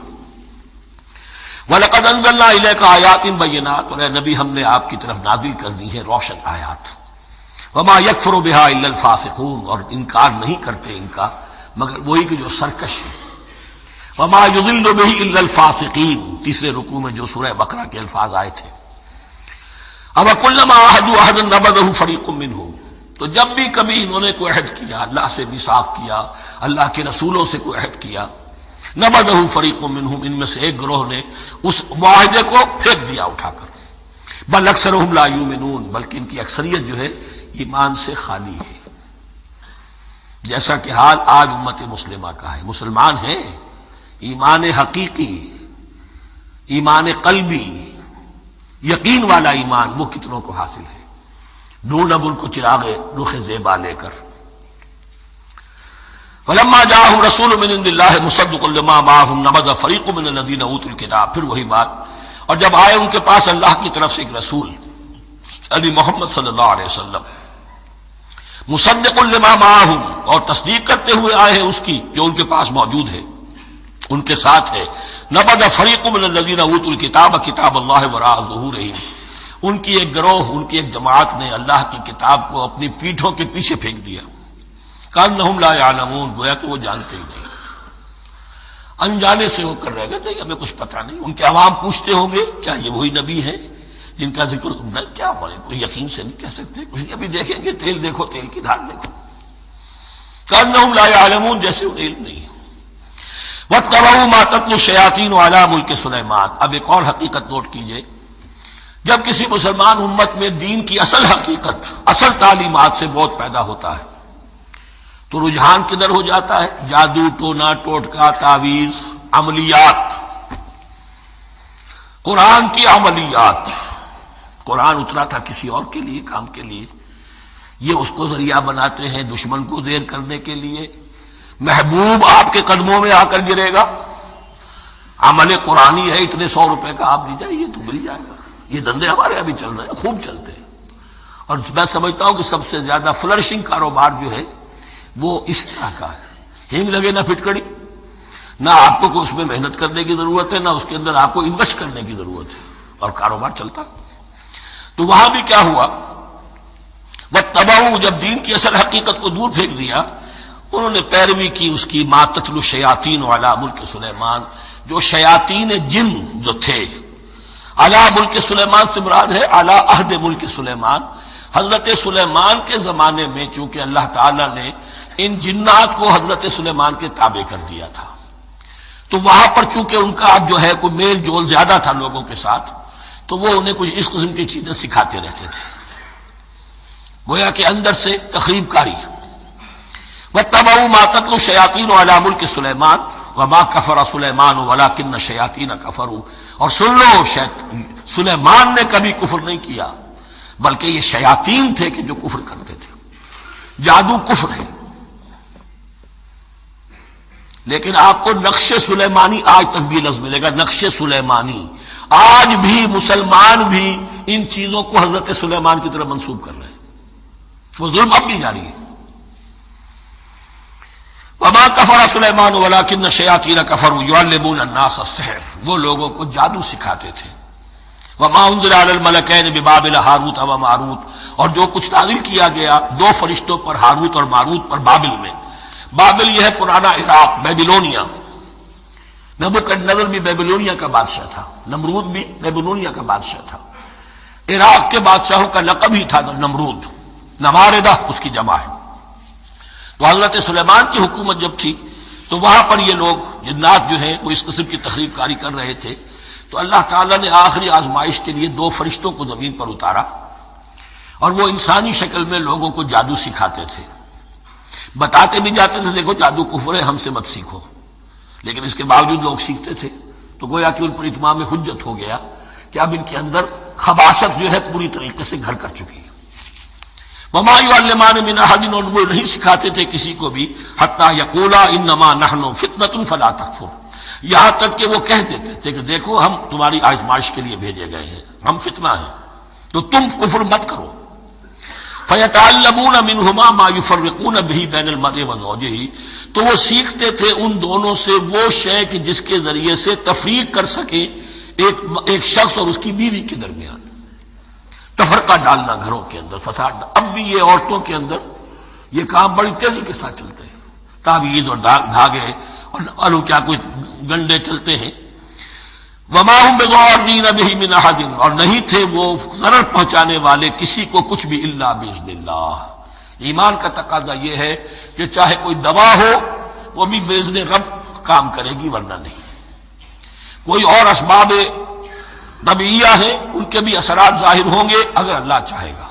وَلَقَدْ أَنزَلْنَا إِلَيْكَ آيَاتٍ بَيِّنَاتٍ، اور اے نبی ہم نے آپ کی طرف نازل کر دی ہے روشن آیات. وَمَا يَكْفُرُ بِهَا إِلَّا الْفَاسِقُونَ، اور انکار نہیں کرتے ان کا مگر وہی کہ جو سرکش ہے. وَمَا يُضِلُّ بِهِ إِلَّا الْفَاسِقِينَ، تیسرے رکوع میں جو سورہ بقرہ کے الفاظ آئے تھے. أَوَكُلَّمَا عَاهَدُوا عَهْدًا نَبَذَهُ فَرِيقٌ مِّنْهُمْ، تو جب بھی کبھی انہوں نے کوئی عہد کیا، اللہ سے میثاق کیا، اللہ کے رسولوں سے کوئی عہد کیا، نبذہ فریق منہم، ان میں سے ایک گروہ نے اس معاہدے کو پھینک دیا اٹھا کر. بل اکثرہم لا یؤمنون، بلکہ ان کی اکثریت جو ہے ایمان سے خالی ہے، جیسا کہ حال آج امت مسلمہ کا ہے. مسلمان ہیں، ایمان حقیقی، ایمان قلبی، یقین والا ایمان وہ کتنوں کو حاصل ہے. ڈھونڈ اب ان کو چراغ رخ زیبا لے کر. وَلَمَّا جَاءَهُمْ رَسُولٌ مِّنْ عِندِ اللَّهِ مُصَدِّقٌ لِّمَا مَعَهُمْ نَبَذَ فَرِيقٌ مِّنَ الَّذِينَ أُوتُوا الْكِتَابَ، پھر وہی بات. اور جب آئے ان کے پاس اللہ کی طرف سے ایک رسول یعنی محمد صلی اللہ علیہ وسلم، مصدق لما معہم، اور تصدیق کرتے ہوئے آئے ہیں اس کی جو ان کے پاس موجود ہے. ان کے ساتھ ہے نبذ فریق من الذین اوتوا الکتاب کتاب اللہ وراء ظہورہم، ان کی ایک گروہ، ان کی ایک جماعت نے اللہ کی کتاب کو اپنی پیٹھوں کے پیچھے پھینک دیا، کأنہم لا یعلمون، گویا کہ وہ جانتے ہی نہیں، انجانے سے ہو کر رہ گئے، نہیں ہمیں کچھ پتہ نہیں۔ ان کے عوام پوچھتے ہوں گے کیا یہ وہی نبی ہے جن کا ذکر نہیں، کیا بولے، کوئی یقین سے نہیں کہہ سکتے، کچھ نہیں، ابھی دیکھیں گے، تیل دیکھو، تیل کی دھار دیکھو، کأنہم لا یعلمون، جیسے انہیں علم نہیں ہے۔ وَاتَّبَعُوا مَا تَتْلُو الشَّيَاطِينُ عَلَىٰ مُلْكِ سُلَيْمَانَ۔ اب ایک اور حقیقت نوٹ کیجئے، جب کسی مسلمان امت میں دین کی اصل حقیقت، اصل تعلیمات سے بہت پیدا ہوتا ہے تو رجحان کدھر ہو جاتا ہے؟ جادو، ٹونا ٹوٹکا، تعویذ، عملیات، قرآن کی عملیات۔ قرآن اترا تھا کسی اور کے لیے، کام کے لیے، یہ اس کو ذریعہ بناتے ہیں دشمن کو دیر کرنے کے لیے۔ محبوب آپ کے قدموں میں آ کر گرے گا، عمل قرآنی ہے، اتنے 100 روپے کا آپ لے جائیے تو مل جائے گا۔ یہ دندے ہمارے ابھی چل رہے ہیں، خوب چلتے ہیں، اور میں سمجھتا ہوں کہ سب سے زیادہ فلرشنگ کاروبار جو ہے وہ اس طرح کا ہے۔ ہینگ لگے نہ پھٹکڑی، نہ آپ کو اس میں محنت کرنے کی ضرورت ہے، نہ اس کے اندر آپ کو انویسٹ کرنے کی ضرورت ہے، اور کاروبار چلتا۔ تو وہاں بھی کیا ہوا، وَاتَّبَعُوا، جب دین کی اصل حقیقت کو دور پھینک دیا، انہوں نے پیروی کی اس کی مَا تَتْلُو الشَّيَاطِينُ عَلَىٰ مُلْكِ سُلَيْمَانَ، جو شیاطین جن جو تھے، علی ملک سلیمان سے مراد ہے علی عہد ملک سلیمان، حضرت سلیمان کے زمانے میں، چونکہ اللہ تعالیٰ نے ان جنات کو حضرت سلیمان کے تابع کر دیا تھا، تو وہاں پر چونکہ ان کا اب جو ہے کوئی میل جول زیادہ تھا لوگوں کے ساتھ، تو وہ انہیں کچھ اس قسم کی چیزیں سکھاتے رہتے تھے، گویا کہ اندر سے تخریب کاری۔ وَاتَّبَعُوا مَا تَتْلُو الشَّيَاطِينُ عَلَىٰ مُلْكِ سُلَيْمَانَ وَمَا كَفَرَ سُلَيْمَانُ وَلَٰكِنَّ الشَّيَاطِينَ كَفَرُوا، اور سن لو، سلیمان نے کبھی کفر نہیں کیا، بلکہ یہ شیاطین تھے کہ جو کفر کرتے تھے۔ جادو کفر ہے، لیکن آپ کو نقش سلیمانی آج تک بھی لفظ ملے گا، نقش سلیمانی۔ آج بھی مسلمان بھی ان چیزوں کو حضرت سلیمان کی طرف منسوب کر رہے ہیں، وہ ظلم اب بھی جاری ہے۔ وما کفر سلیمان ولکن الشیاطین کفروا یعلمون الناس السحر، وہ لوگوں کو جادو سکھاتے تھے۔ وما انزل علی الملکین ببابل ہاروت و ماروت، اور جو کچھ نازل کیا گیا 2 فرشتوں پر، ہاروت اور ماروت پر، بابل میں۔ بابل یہ ہے پرانا عراق، بیبلونیا۔ نبوکدنضر بھی بیبلونیا کا بادشاہ تھا، نمرود بھی بیبلونیا کا بادشاہ تھا۔ عراق کے بادشاہوں کا لقب ہی تھا نمرود، نماردہ اس کی جمع ہے۔ تو حضرت سلیمان کی حکومت جب تھی تو وہاں پر یہ لوگ جنات جو ہیں وہ اس قسم کی تخریب کاری کر رہے تھے، تو اللہ تعالیٰ نے آخری آزمائش کے لیے 2 فرشتوں کو زمین پر اتارا، اور وہ انسانی شکل میں لوگوں کو جادو سکھاتے تھے، بتاتے بھی جاتے تھے دیکھو جادو کفر ہے، ہم سے مت سیکھو، لیکن اس کے باوجود لوگ سیکھتے تھے، تو گویا کہ ان پر اتمام حجت ہو گیا کہ اب ان کے اندر خباثت جو ہے پوری طریقے سے گھر کر چکی ہے۔ وما یعلمان من احد، اور وہ نہیں سکھاتے تھے کسی کو بھی، حتی یقولا انما نحن فتنۃ فلا تکفر، یہاں تک کہ وہ کہہ دیتے تھے کہ دیکھو ہم تمہاری آزمائش کے لیے بھیجے گئے ہیں، ہم فتنہ ہیں تو تم کفر مت کرو۔ فیتعلمون منہما ما یفرقون به بین المرء وزوجہ، تو وہ سیکھتے تھے ان دونوں سے وہ شے کہ جس کے ذریعے سے تفریق کر سکے ایک شخص اور اس کی بیوی کے درمیان، تفرقہ ڈالنا گھروں کے اندر، فساد۔ اب بھی یہ عورتوں کے اندر یہ کام بڑی تیزی کے ساتھ چلتے ہیں، تعویذ اور دھاگے اور کیا کچھ گنڈے چلتے ہیں۔ وما هم بضارین بہ من احد، اور نہیں تھے وہ ضرر پہنچانے والے کسی کو کچھ بھی الا باذن اللہ۔ ایمان کا تقاضا یہ ہے کہ چاہے کوئی دوا ہو وہ بھی باذن رب کام کرے گی، ورنہ نہیں۔ کوئی اور اسباب طبیعیہ ہیں، ان کے بھی اثرات ظاہر ہوں گے اگر اللہ چاہے گا،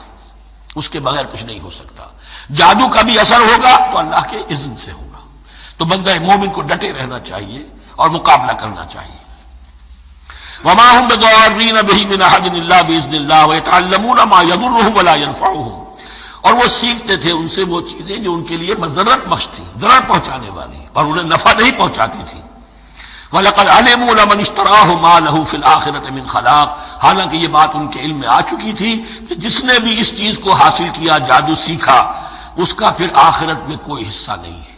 اس کے بغیر کچھ نہیں ہو سکتا۔ جادو کا بھی اثر ہوگا تو اللہ کے اذن سے ہوگا، تو بندہ مومن کو ڈٹے رہنا چاہیے اور مقابلہ کرنا چاہیے۔ وما هم بضارین بہ من احد الا باذن اللہ ویتعلمون ما یضرهم ولا ينفعهم، اور وہ سیکھتے تھے ان سے وہ چیزیں جو ان کے لیے مضرت بخش تھی، ضرر پہنچانے والی، اور انہیں نفع نہیں پہنچاتی تھی۔ وَلَقَدْ عَلِمُوا لَمَنِ اشْتَرَاهُ مَا لَهُ فِي الْآخِرَةِ مِنْ خَلَاقٍ، حالانکہ یہ بات ان کے علم میں آ چکی تھی کہ جس نے بھی اس چیز کو حاصل کیا، جادو سیکھا، اس کا پھر آخرت میں کوئی حصہ نہیں ہے۔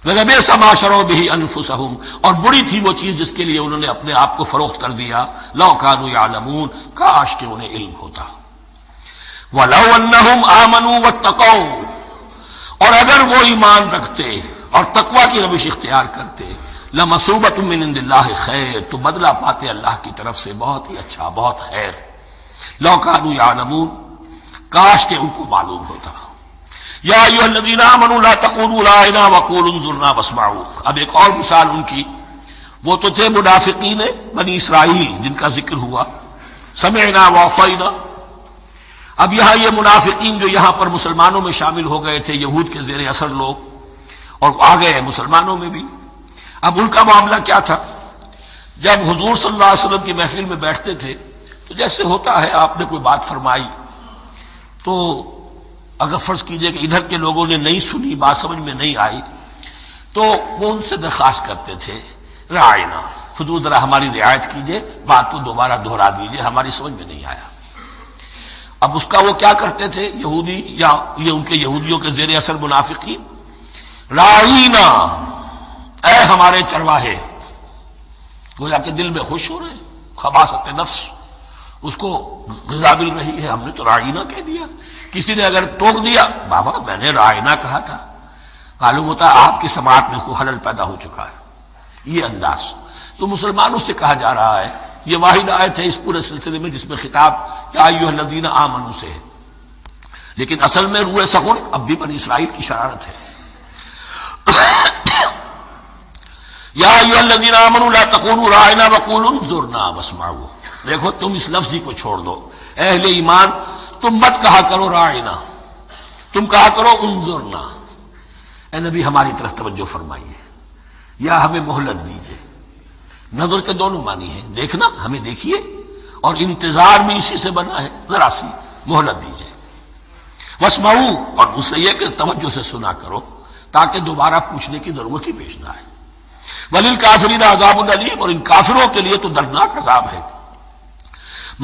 وَلَبِئْسَ مَا شَرَوْا بِهِ أَنفُسَهُمْ، اور بری تھی وہ چیز جس کے لیے انہوں نے اپنے آپ کو فروخت کر دیا. لَوْ كَانُوا يَعْلَمُونَ، کاش کہ انہیں علم ہوتا. وَلَوْ أَنَّهُمْ آمَنُوا وَاتَّقَوْا، اور اگر وہ ایمان رکھتے اور تقوی کی روش اختیار کرتے، لَمَثُوبَةٌ مِّنْ عِندِ اللَّهِ خَيْرٌ، تو بدلہ پاتے اللہ کی طرف سے بہت ہی اچھا، بہت خیر. لَوْ كَانُوا يَعْلَمُونَ، کاش کہ ان کو معلوم ہوتا. یا ایھا الذین آمنوا لا تقولوا رأینا وقولوا انظرنا واسمعوا. اب ایک اور مثال ان کی، وہ تو تھے منافقین بنی اسرائیل جن کا ذکر ہوا، سمعنا وعصینا. اب یہاں یہ منافقین جو یہاں پر مسلمانوں میں شامل ہو گئے تھے، یہود کے زیر اثر لوگ، اور آ گئے ہیں مسلمانوں میں بھی. اب ان کا معاملہ کیا تھا؟ جب حضور صلی اللہ علیہ وسلم کی محفل میں بیٹھتے تھے تو جیسے ہوتا ہے، آپ نے کوئی بات فرمائی تو اگر فرض کیجئے کہ ادھر کے لوگوں نے نہیں سنی، بات سمجھ میں نہیں آئی، تو وہ ان سے درخواست کرتے تھے رعاینا، حضور ذرا ہماری رعایت کیجئے، بات کو دوبارہ دہرا دیجئے، ہماری سمجھ میں نہیں آیا. اب اس کا وہ کیا کرتے تھے یہودی، یا یہ ان کے یہودیوں کے زیر اثر منافقین، رعاینا، اے ہمارے چرواہے. گویا کہ دل میں خوش ہو رہے ہیں، خباثت نفس اس کو غذا مل رہی ہے، ہم نے تو رعاینا کہہ دیا. کسی نے اگر ٹوک دیا، بابا میں نے رعاینا کہا تھا، معلوم ہوتا ہے آپ کی سماعت میں اس کو خلل پیدا ہو چکا ہے. یہ انداز تو مسلمانوں سے کہا جا رہا ہے. یہ واحد آیت ہے اس پورے سلسلے میں جس میں خطاب یا ایھا الذین آمنوا سے ہے، لیکن اصل میں روح سخن اب بھی بنی اسرائیل کی شرارت ہے. یا ایھا الذین آمنوا لا تقولوا رأینا وقولوا انظرنا واسمعوا. دیکھو تم اس لفظ کو چھوڑ دو، اہل ایمان تم مت کہا کرو رعاینا، تم کہا کرو انظرنا. اے نبی ہماری طرف توجہ فرمائیے، یا ہمیں مہلت دیجیے. نظر کے دونوں معنی ہیں، دیکھنا ہمیں دیکھیے، اور انتظار بھی اسی سے بنا ہے، ذرا سی مہلت دیجیے. واسمعوا، اور دوسرے یہ کہ توجہ سے سنا کرو تاکہ دوبارہ پوچھنے کی ضرورت ہی پیش نہ آئے. وللکافرین عذاب الیم، اور ان کافروں کے لیے تو دردناک عذاب ہے.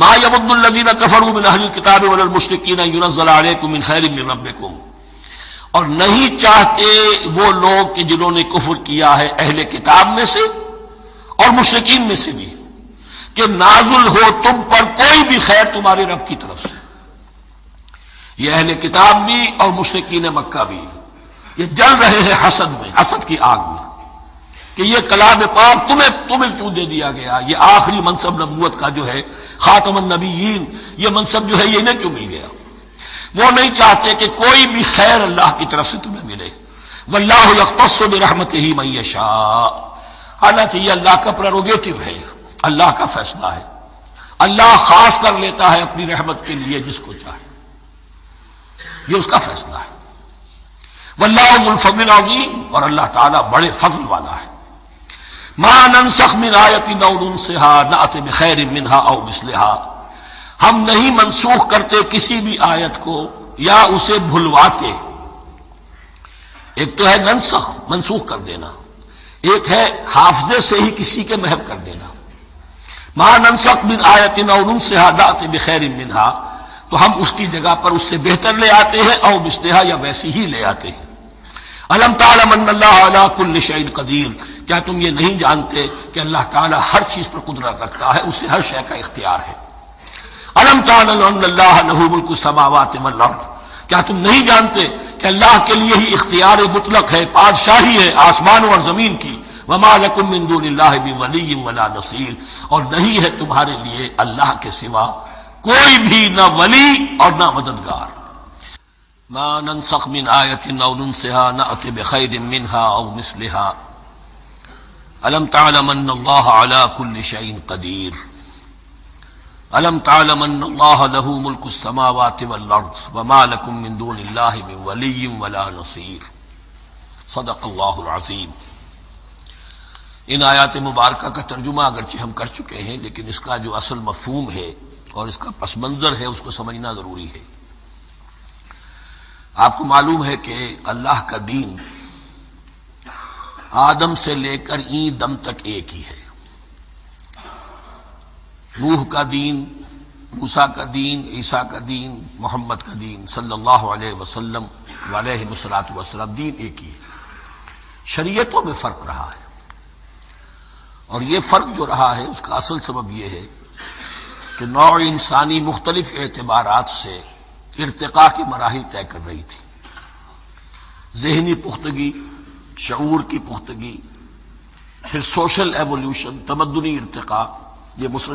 ما یود الذین کفروا من اہل الکتاب ولا المشرکین ان ینزل علیکم من خیر من ربکم، اور نہیں چاہتے وہ لوگ کہ جنہوں نے کفر کیا ہے اہل کتاب میں سے اور مشرکین میں سے بھی، کہ نازل ہو تم پر کوئی بھی خیر تمہارے رب کی طرف سے. یہ اہل کتاب بھی اور مشرکین مکہ بھی یہ جل رہے ہیں حسد میں، حسد کی آگ میں، کہ یہ کلام پاک تمہیں کیوں دے دیا گیا، یہ آخری منصب نبوت کا جو ہے خاتم النبیین، یہ منصب جو ہے یہ انہیں کیوں مل گیا. وہ نہیں چاہتے کہ کوئی بھی خیر اللہ کی طرف سے تمہیں ملے. واللہ یختص برحمتہ من یشاء، حالانکہ یہ اللہ کا پریروگیٹو ہے، اللہ کا فیصلہ ہے. اللہ خاص کر لیتا ہے اپنی رحمت کے لیے جس کو چاہے، یہ اس کا فیصلہ ہے. واللہ ذو الفضل العظیم، اور اللہ تعالیٰ بڑے فضل والا ہے. ما ننسخ من آیت او ننسها نأت بخیر منها او مثلها، ہم نہیں منسوخ کرتے کسی بھی آیت کو یا اسے بھلواتے. ایک تو ہے ننسخ، منسوخ کر دینا، ایک ہے حافظے سے ہی کسی کے محو کر دینا. ما ننسخ من آیت او ننسها نأت بخیر منها، تو ہم اس کی جگہ پر اس سے بہتر لے آتے ہیں، او مثلها یا ویسی ہی لے آتے ہیں. الم تعلم ان اللہ علی کل شیء قدیر، کیا تم یہ نہیں جانتے کہ اللہ تعالیٰ ہر چیز پر قدرت رکھتا ہے، اسے ہر شے کا اختیار ہے. الم تعلم ان اللہ لہ ملک السماوات والارض، کیا تم نہیں جانتے کہ اللہ کے لیے ہی اختیار مطلق ہے، بادشاہی ہے آسمانوں اور زمین کی. وما لکم من دون اللہ من ولی ولا نصیر، اور نہیں ہے تمہارے لیے اللہ کے سوا کوئی بھی نہ ولی اور نہ مددگار. ما ننسخ من آیت او ننسها نأت بخیر منها او مثلها الم تعلم ان اللہ علی کل شیء قدیر. الم تعلم ان اللہ لہ ملک السماوات والارض وما لکم من دون اللہ من ولی ولا نصیر. صدق اللہ العظیم. ان آیات مبارکہ کا ترجمہ اگرچہ ہم کر چکے ہیں، لیکن اس کا جو اصل مفہوم ہے اور اس کا پس منظر ہے اس کو سمجھنا ضروری ہے. آپ کو معلوم ہے کہ اللہ کا دین آدم سے لے کر این دم تک ایک ہی ہے. نوح کا دین، موسیٰ کا دین، عیسیٰ کا دین، محمد کا دین صلی اللہ علیہ وسلم علیہ الصلوۃ والسلام، دین ایک ہی ہے. شریعتوں میں فرق رہا ہے، اور یہ فرق جو رہا ہے اس کا اصل سبب یہ ہے کہ نوع انسانی مختلف اعتبارات سے ارتقاء کی مراحل طے کر رہی تھی۔ ذہنی پختگی، شعور کی پختگی، پھر سوشل ایوولوشن، تمدنی ارتقاء، یہ مسلسل